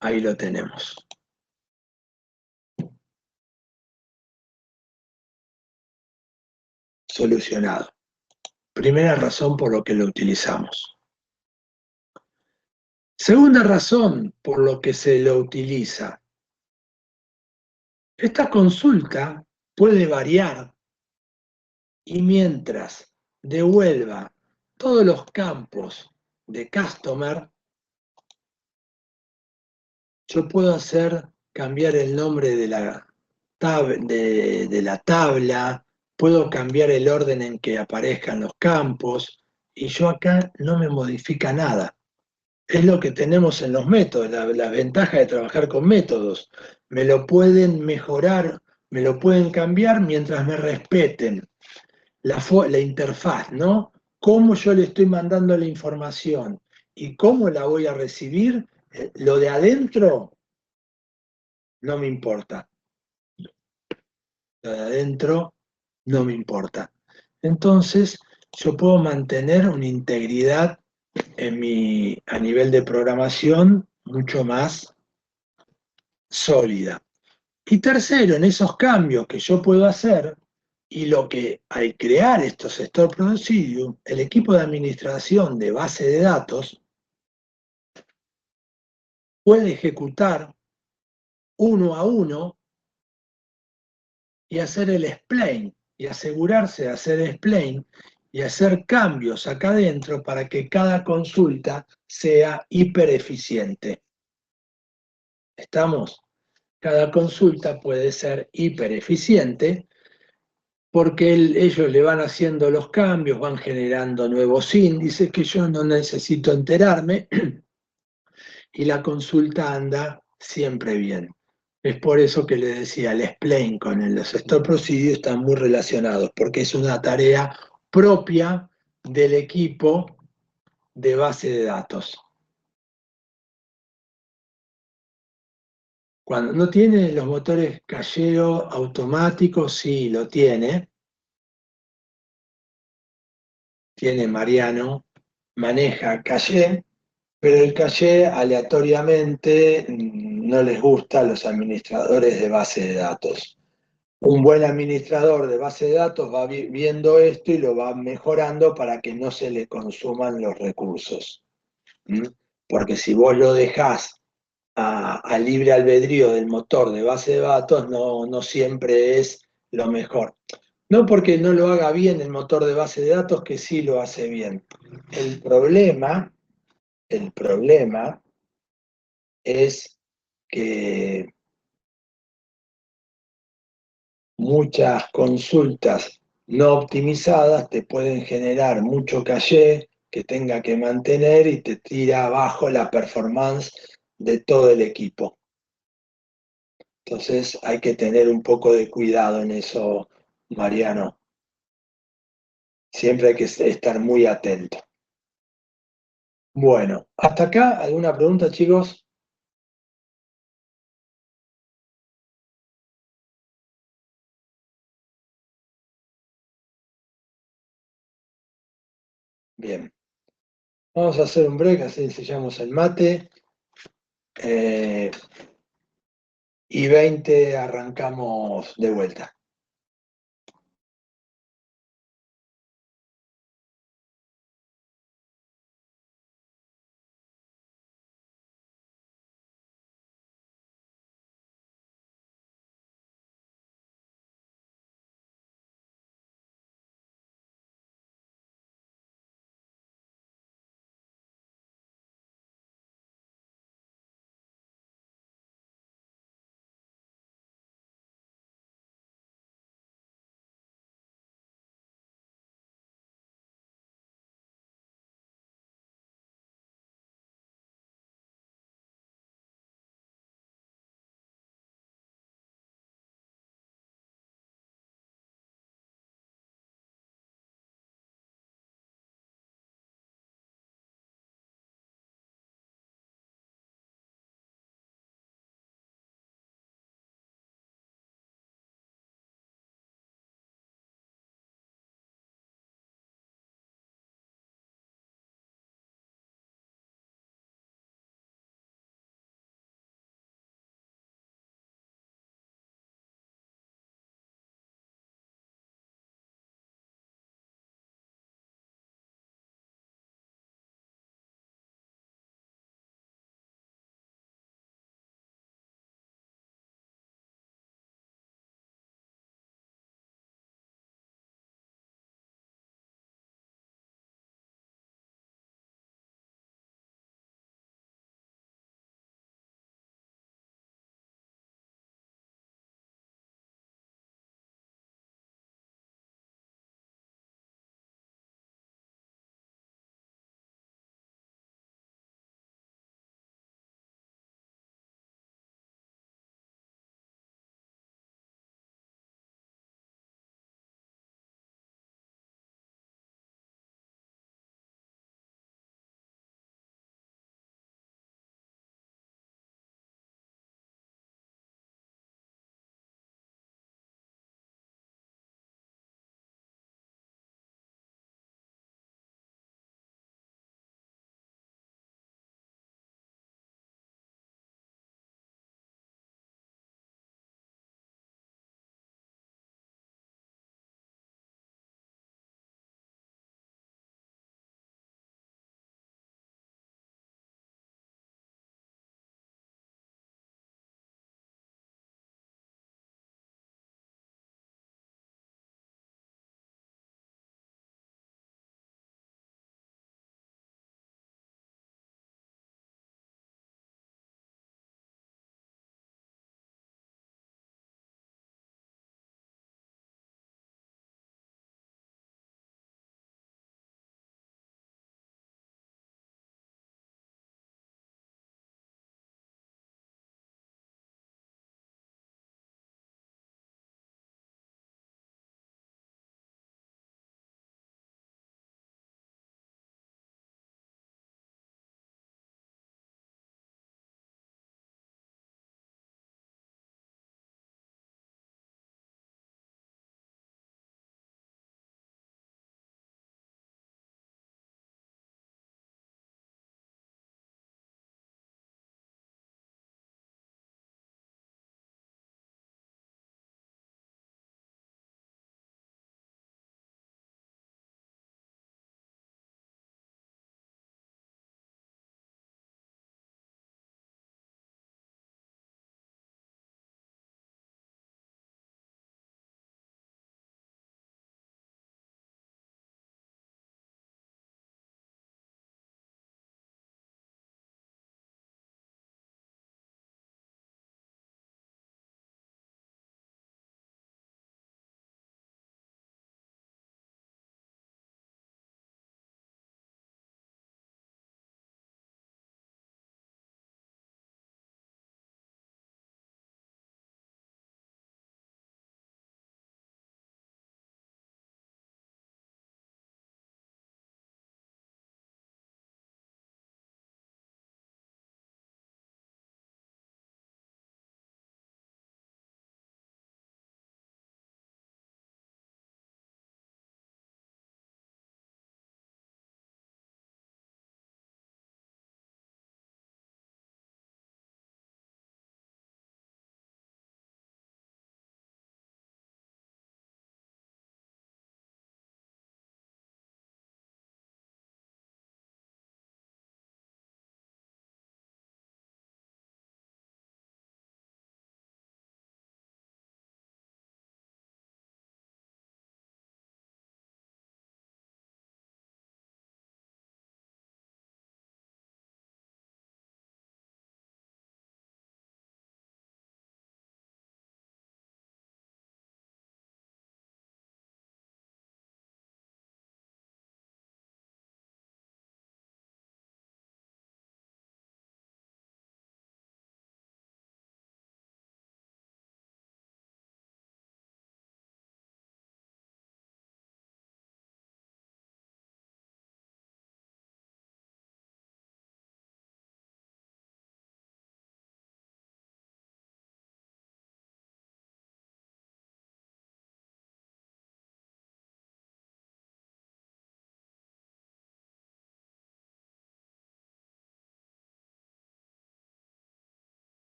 Ahí lo tenemos. Solucionado. Primera razón por lo que lo utilizamos. Segunda razón por lo que se lo utiliza. Esta consulta puede variar y mientras devuelva todos los campos de customer, yo puedo hacer cambiar el nombre de la tabla, puedo cambiar el orden en que aparezcan los campos, y yo acá no me modifica nada. Es lo que tenemos en los métodos, la ventaja de trabajar con métodos. Me lo pueden mejorar, me lo pueden cambiar mientras me respeten la interfaz, ¿no? Cómo yo le estoy mandando la información y cómo la voy a recibir, lo de adentro no me importa. Lo de adentro no me importa. Entonces, yo puedo mantener una integridad a nivel de programación mucho más sólida. Y tercero, en esos cambios que yo puedo hacer, y lo que al crear estos Store Procedure, el equipo de administración de base de datos puede ejecutar uno a uno y hacer el explain, y asegurarse de hacer explain y hacer cambios acá adentro para que cada consulta sea hiper eficiente. ¿Estamos? Cada consulta puede ser hiper eficiente porque ellos le van haciendo los cambios, van generando nuevos índices que yo no necesito enterarme y la consulta anda siempre bien. Es por eso que le decía, el explain con los store procedures están muy relacionados, porque es una tarea propia del equipo de base de datos. Cuando no tiene los motores cachero automáticos, sí, lo tiene. Tiene Mariano, maneja caché, pero el caché aleatoriamente no les gusta a los administradores de base de datos. Un buen administrador de base de datos va viendo esto y lo va mejorando para que no se le consuman los recursos. ¿Mm? Porque si vos lo dejás a libre albedrío del motor de base de datos, no siempre es lo mejor. No porque no lo haga bien el motor de base de datos, que sí lo hace bien. El problema es que muchas consultas no optimizadas te pueden generar mucho caché que tenga que mantener y te tira abajo la performance de todo el equipo. Entonces hay que tener un poco de cuidado en eso. Mariano. Siempre hay que estar muy atento. Bueno, hasta acá, ¿alguna pregunta, chicos? Bien. Vamos a hacer un break, así sellamos el mate. eh, y 20 arrancamos de vuelta.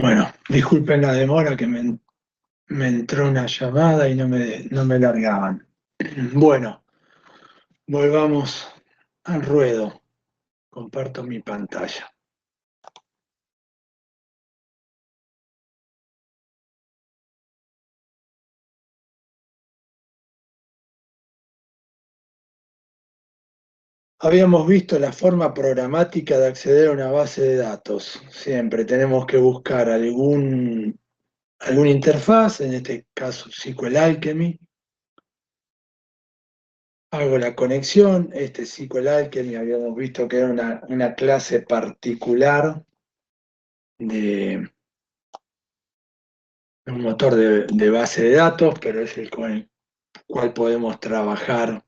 Bueno, disculpen la demora que me entró una llamada y no me largaban. Bueno, volvamos al ruedo. Comparto mi pantalla. Habíamos visto la forma programática de acceder a una base de datos. Siempre tenemos que buscar alguna interfaz, en este caso SQL Alchemy. Hago la conexión. Este SQL Alchemy habíamos visto que era una clase particular de un motor de base de datos, pero es el con el cual podemos trabajar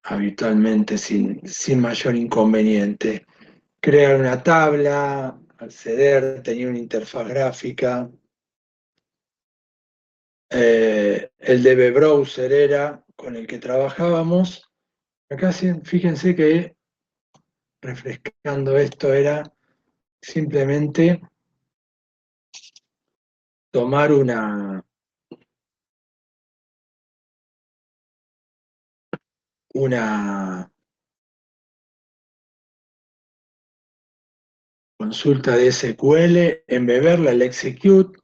habitualmente sin mayor inconveniente. Crear una tabla, acceder, tenía una interfaz gráfica. El DB Browser era con el que trabajábamos. Acá fíjense que refrescando esto era simplemente tomar una consulta de SQL, embeberla, el execute,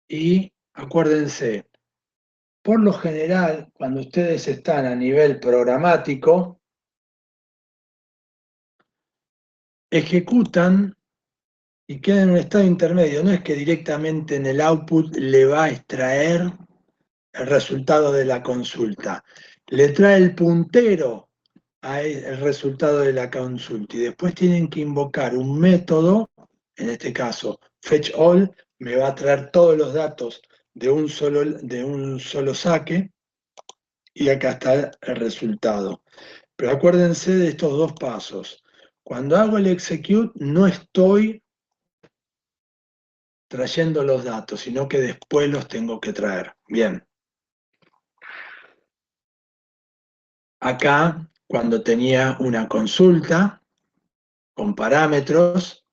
y acuérdense, por lo general, cuando ustedes están a nivel programático, ejecutan y quedan en un estado intermedio. No es que directamente en el output le va a extraer el resultado de la consulta. Le trae el puntero al resultado de la consulta y después tienen que invocar un método, en este caso fetch all, me va a traer todos los datos de un solo saque y acá está el resultado. Pero acuérdense de estos dos pasos. Cuando hago el execute no estoy trayendo los datos, sino que después los tengo que traer. Bien. Acá, cuando tenía una consulta con parámetros,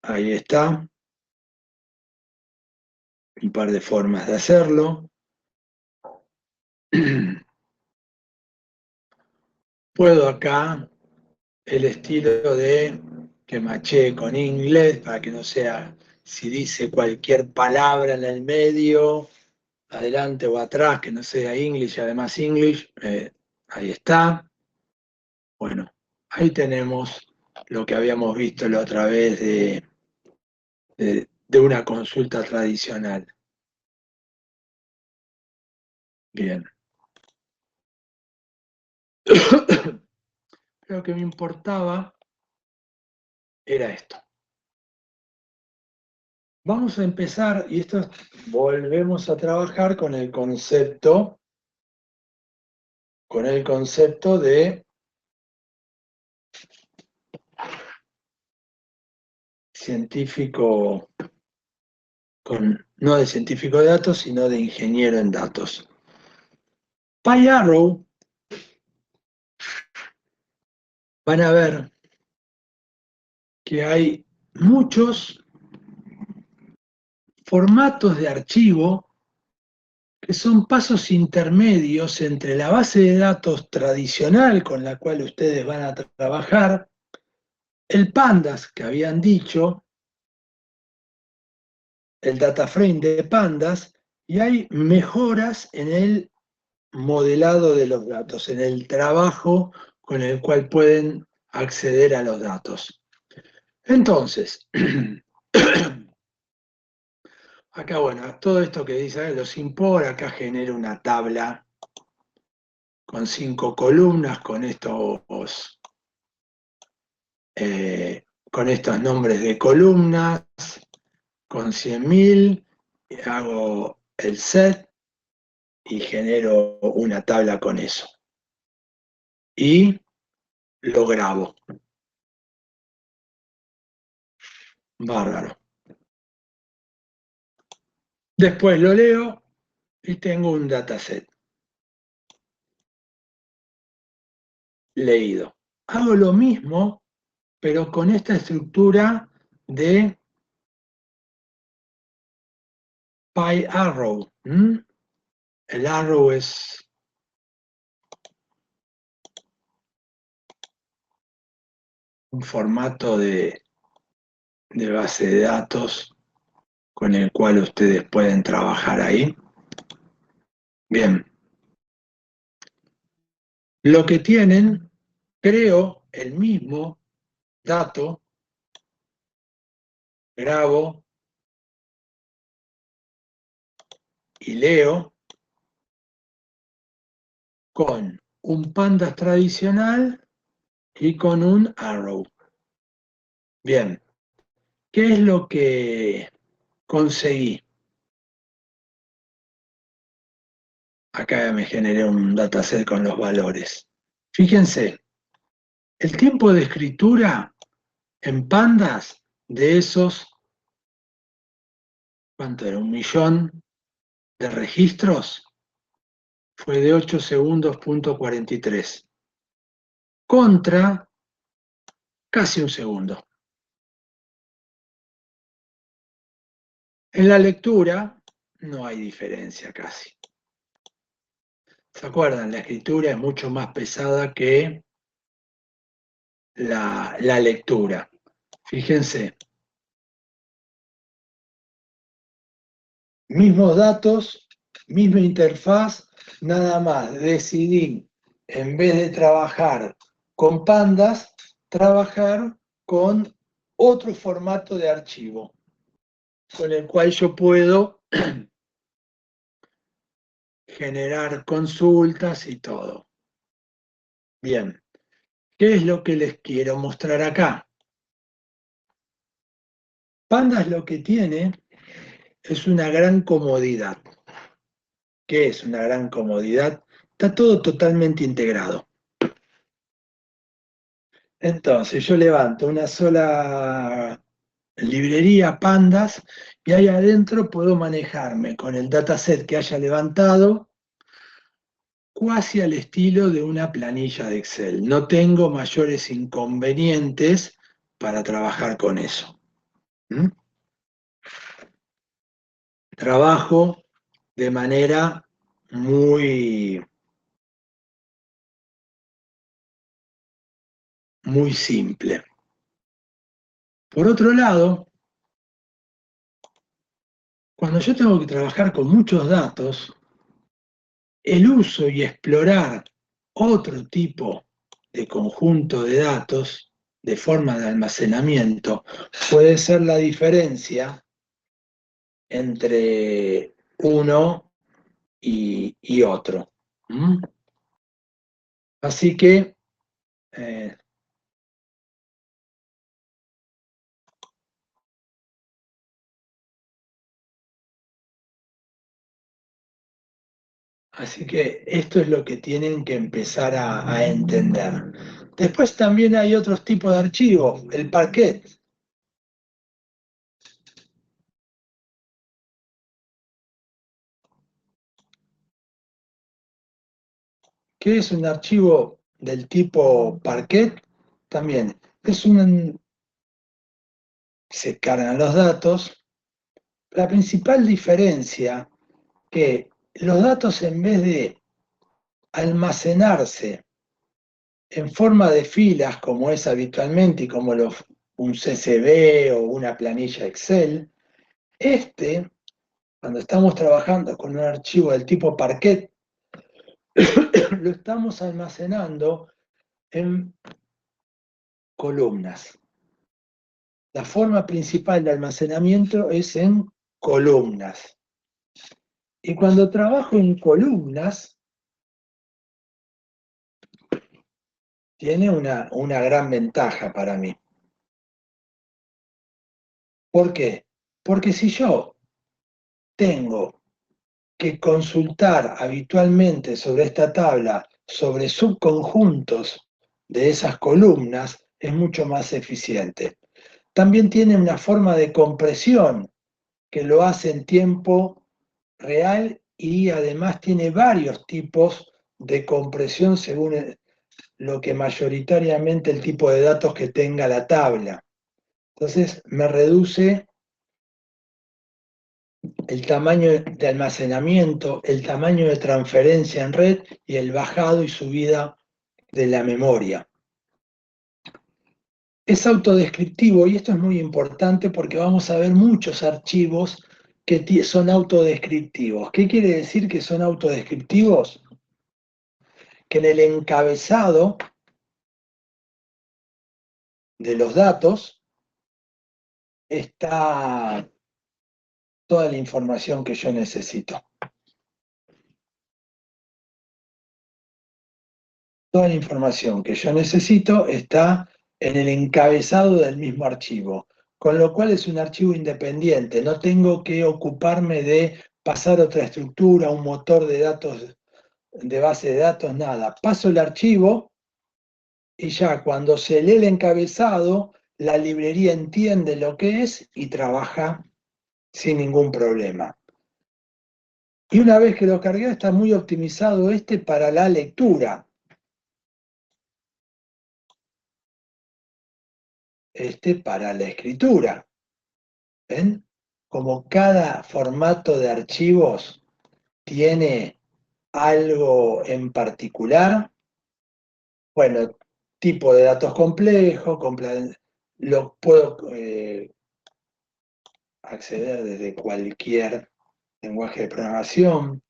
ahí está, un par de formas de hacerlo. Puedo acá el estilo de que machee con inglés para que no sea, si dice cualquier palabra en el medio, adelante o atrás, que no sea English, además English, ahí está. Bueno, ahí tenemos lo que habíamos visto la otra vez de una consulta tradicional. Bien. Lo que me importaba era esto. Vamos a empezar, y esto volvemos a trabajar con el concepto de científico, no de científico de datos, sino de ingeniero en datos. PyArrow, van a ver que hay muchos formatos de archivo que son pasos intermedios entre la base de datos tradicional con la cual ustedes van a trabajar, el Pandas que habían dicho, el data frame de Pandas, y hay mejoras en el modelado de los datos, en el trabajo con el cual pueden acceder a los datos. Entonces, acá, bueno, todo esto que dice los import, acá genera una tabla con 5 columnas, con estos nombres de columnas, con 100.000, hago el set y genero una tabla con eso. Y lo grabo. Bárbaro. Después lo leo y tengo un dataset leído. hago lo mismo, pero con esta estructura de pie arrow. El arrow es un formato de base de datos con el cual ustedes pueden trabajar ahí. Bien. Lo que tienen, creo el mismo dato, grabo y leo con un pandas tradicional y con un arrow. Bien, ¿qué es lo que conseguí? Acá me generé un dataset con los valores. Fíjense, el tiempo de escritura en pandas de esos, ¿cuánto era? 1.000.000 de registros, fue de 8 segundos, punto 43, contra casi un segundo. En la lectura no hay diferencia casi. ¿Se acuerdan? La escritura es mucho más pesada que la lectura. Fíjense, mismos datos, misma interfaz, nada más decidí, en vez de trabajar con pandas, trabajar con otro formato de archivo, con el cual yo puedo generar consultas y todo. Bien, ¿qué es lo que les quiero mostrar acá? Pandas lo que tiene es una gran comodidad. ¿Qué es una gran comodidad? Está todo totalmente integrado. Entonces yo levanto una sola librería Pandas y ahí adentro puedo manejarme con el dataset que haya levantado casi al estilo de una planilla de Excel. No tengo mayores inconvenientes para trabajar con eso. Trabajo de manera muy, muy simple. Por otro lado, cuando yo tengo que trabajar con muchos datos, el uso y explorar otro tipo de conjunto de datos de forma de almacenamiento puede ser la diferencia entre uno y otro. Así que esto es lo que tienen que empezar a entender. Después también hay otros tipos de archivos, el Parquet. ¿Qué es un archivo del tipo Parquet? También se cargan los datos. La principal diferencia que los datos, en vez de almacenarse en forma de filas como es habitualmente y como un CSV o una planilla Excel, cuando estamos trabajando con un archivo del tipo Parquet, lo estamos almacenando en columnas. La forma principal de almacenamiento es en columnas. Y cuando trabajo en columnas, tiene una gran ventaja para mí. ¿Por qué? Porque si yo tengo que consultar habitualmente sobre esta tabla, sobre subconjuntos de esas columnas, es mucho más eficiente. También tiene una forma de compresión que lo hace en tiempo real y además tiene varios tipos de compresión según lo que mayoritariamente el tipo de datos que tenga la tabla. Entonces me reduce el tamaño de almacenamiento, el tamaño de transferencia en red y el bajado y subida de la memoria. Es autodescriptivo y esto es muy importante porque vamos a ver muchos archivos que son autodescriptivos. ¿Qué quiere decir que son autodescriptivos? Que en el encabezado de los datos está toda la información que yo necesito. Toda la información que yo necesito está en el encabezado del mismo archivo, con lo cual es un archivo independiente. No tengo que ocuparme de pasar otra estructura, un motor de datos, de base de datos, nada. Paso el archivo y ya cuando se lee el encabezado, la librería entiende lo que es y trabaja sin ningún problema. Y una vez que lo cargué, está muy optimizado para la lectura. Para la escritura. ¿Ven? Como cada formato de archivos tiene algo en particular, bueno, tipo de datos complejo, lo puedo acceder desde cualquier lenguaje de programación.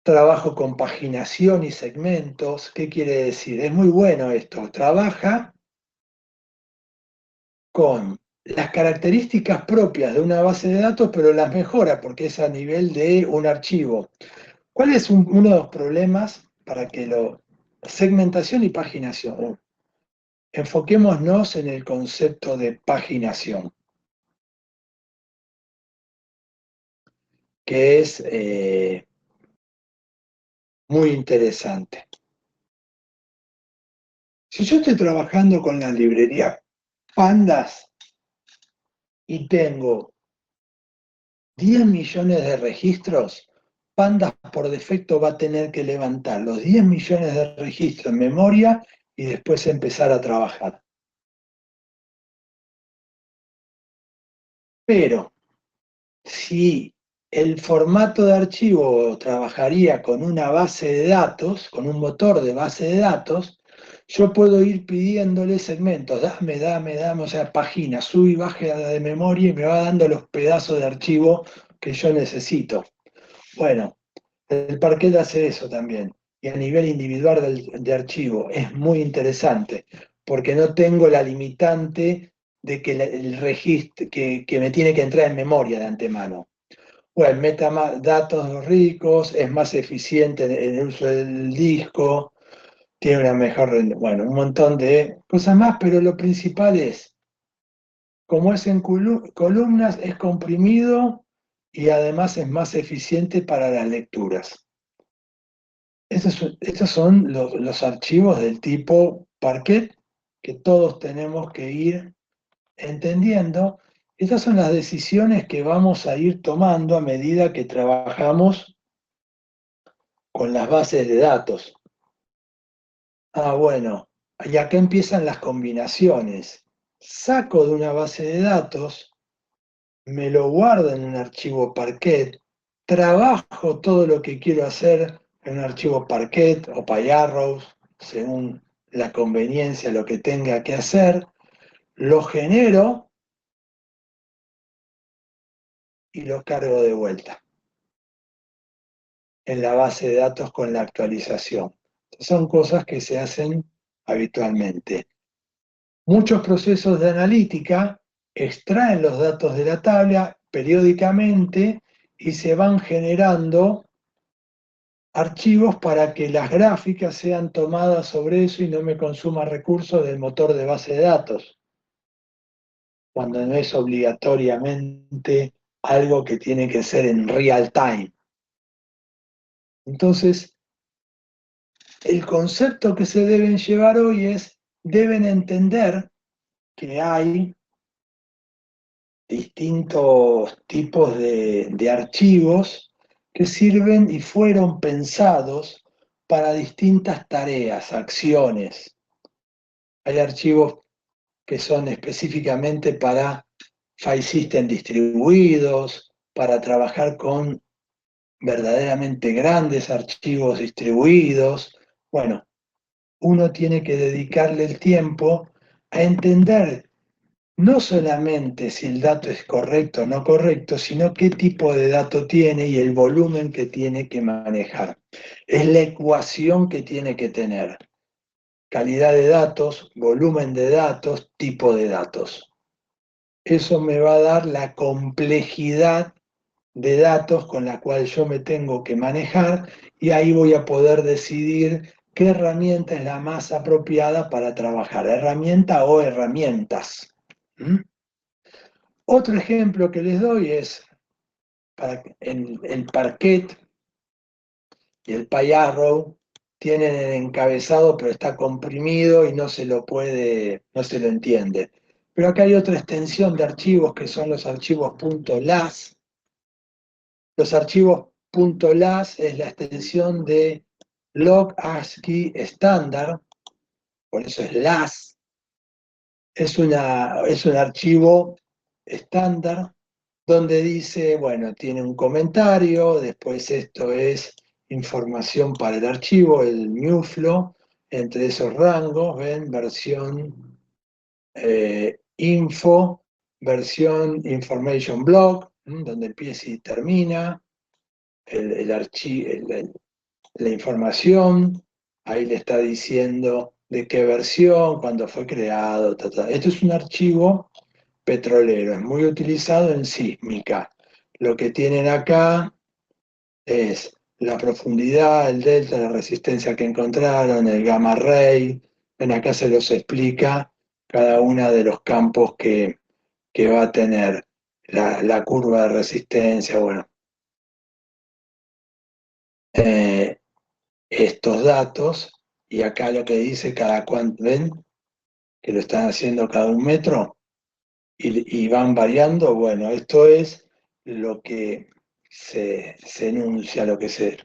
Trabajo con paginación y segmentos. ¿Qué quiere decir? Es muy bueno esto. Trabaja con las características propias de una base de datos, pero las mejora porque es a nivel de un archivo. ¿Cuál es uno de los problemas para que segmentación y paginación? Enfoquémonos en el concepto de paginación, que es muy interesante. Si yo estoy trabajando con la librería Pandas y tengo 10 millones de registros, Pandas por defecto va a tener que levantar los 10 millones de registros en memoria y después empezar a trabajar. Pero si el formato de archivo trabajaría con una base de datos, con un motor de base de datos, yo puedo ir pidiéndole segmentos, dame, o sea, páginas, sube y baja de memoria y me va dando los pedazos de archivo que yo necesito. Bueno, el Parquet hace eso también. Y a nivel individual de archivo es muy interesante, porque no tengo la limitante de que el registro que me tiene que entrar en memoria de antemano. Bueno, meta más datos ricos, es más eficiente en el uso del disco, tiene una mejor, bueno, un montón de cosas más, pero lo principal es, como es en columnas, es comprimido y además es más eficiente para las lecturas. Estos son los archivos del tipo Parquet que todos tenemos que ir entendiendo. Estas son las decisiones que vamos a ir tomando a medida que trabajamos con las bases de datos. Bueno, y acá empiezan las combinaciones. Saco de una base de datos, me lo guardo en un archivo Parquet, trabajo todo lo que quiero hacer en un archivo Parquet o PyArrows, según la conveniencia, lo que tenga que hacer, lo genero y lo cargo de vuelta en la base de datos con la actualización. Son cosas que se hacen habitualmente. Muchos procesos de analítica extraen los datos de la tabla periódicamente y se van generando archivos para que las gráficas sean tomadas sobre eso y no me consuma recursos del motor de base de datos, cuando no es obligatoriamente algo que tiene que ser en real time. Entonces, el concepto que se deben llevar hoy es, deben entender que hay distintos tipos de archivos que sirven y fueron pensados para distintas tareas, acciones. Hay archivos que son específicamente para file system distribuidos, para trabajar con verdaderamente grandes archivos distribuidos. Bueno, uno tiene que dedicarle el tiempo a entender no solamente si el dato es correcto o no correcto, sino qué tipo de dato tiene y el volumen que tiene que manejar. Es la ecuación que tiene que tener. Calidad de datos, volumen de datos, tipo de datos. Eso me va a dar la complejidad de datos con la cual yo me tengo que manejar y ahí voy a poder decidir qué herramienta es la más apropiada para trabajar, herramienta o herramientas. ¿Mm? Otro ejemplo que les doy es el Parquet y el PyArrow tienen el encabezado, pero está comprimido y no se lo entiende. Pero acá hay otra extensión de archivos que son los archivos .las. Los archivos .las es la extensión de log ASCII estándar, por eso es las. Es un archivo estándar donde dice, bueno, tiene un comentario, después esto es información para el archivo, el MUFLO, entre esos rangos, ven, versión info, versión information block, donde empieza y termina, la información, ahí le está diciendo de qué versión, cuándo fue creado, Esto es un archivo petrolero, es muy utilizado en sísmica. Lo que tienen acá es la profundidad, el delta, la resistencia que encontraron, el gamma ray. En acá se los explica cada uno de los campos que va a tener la curva de resistencia, bueno. Estos datos, y acá lo que dice cada cuánto, ven que lo están haciendo cada 1 metro y van variando, bueno, esto es lo que se enuncia, lo que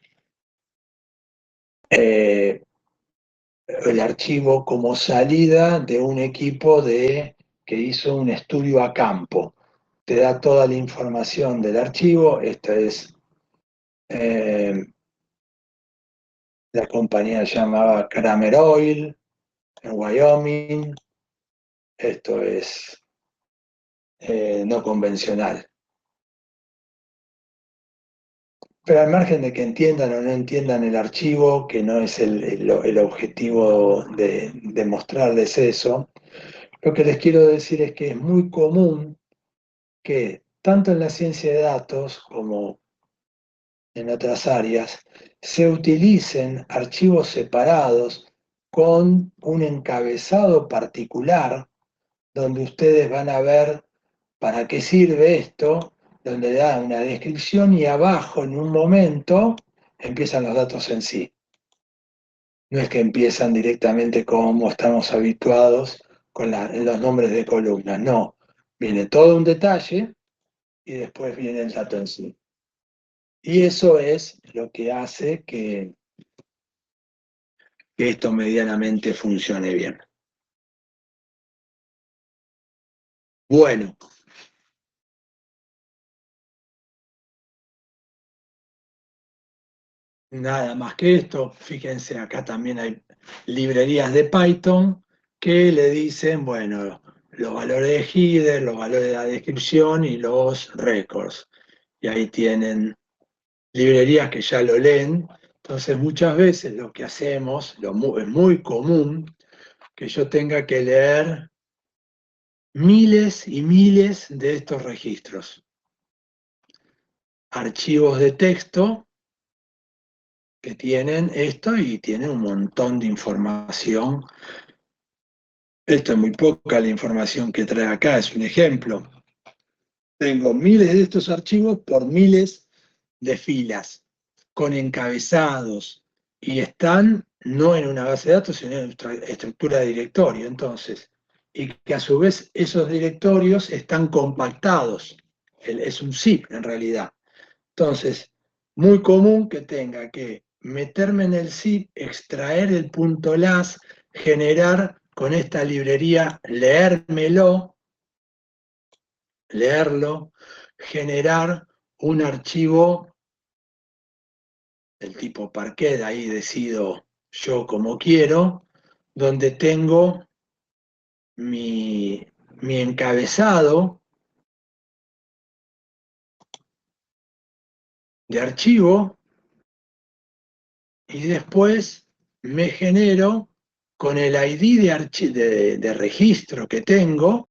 el archivo como salida de un equipo que hizo un estudio a campo. Te da toda la información del archivo. Esta es la compañía llamaba Kramer Oil en Wyoming. Esto es no convencional. Pero al margen de que entiendan o no entiendan el archivo, que no es el objetivo de mostrarles eso, lo que les quiero decir es que es muy común que tanto en la ciencia de datos como en otras áreas se utilicen archivos separados con un encabezado particular donde ustedes van a ver para qué sirve esto, donde da una descripción y abajo en un momento empiezan los datos en sí. No es que empiezan directamente como estamos habituados con los nombres de columnas, no. Viene todo un detalle y después viene el dato en sí. Y eso es lo que hace que esto medianamente funcione bien. Bueno. Nada más que esto, fíjense, acá también hay librerías de Python que le dicen, bueno, los valores de header, los valores de la descripción y los records. Y ahí tienen librerías que ya lo leen. Entonces muchas veces lo que hacemos, es muy común que yo tenga que leer miles y miles de estos registros. Archivos de texto que tienen esto y tienen un montón de información. Esto es muy poca la información que trae acá, es un ejemplo. Tengo miles de estos archivos por miles de filas, con encabezados, y están no en una base de datos, sino en estructura de directorio, entonces, y que a su vez esos directorios están compactados, es un zip en realidad. Entonces, muy común que tenga que meterme en el zip, extraer el punto .las, generar con esta librería, leerlo, generar un archivo del tipo Parquet, ahí decido yo como quiero, donde tengo mi encabezado de archivo y después me genero con el ID de registro que tengo,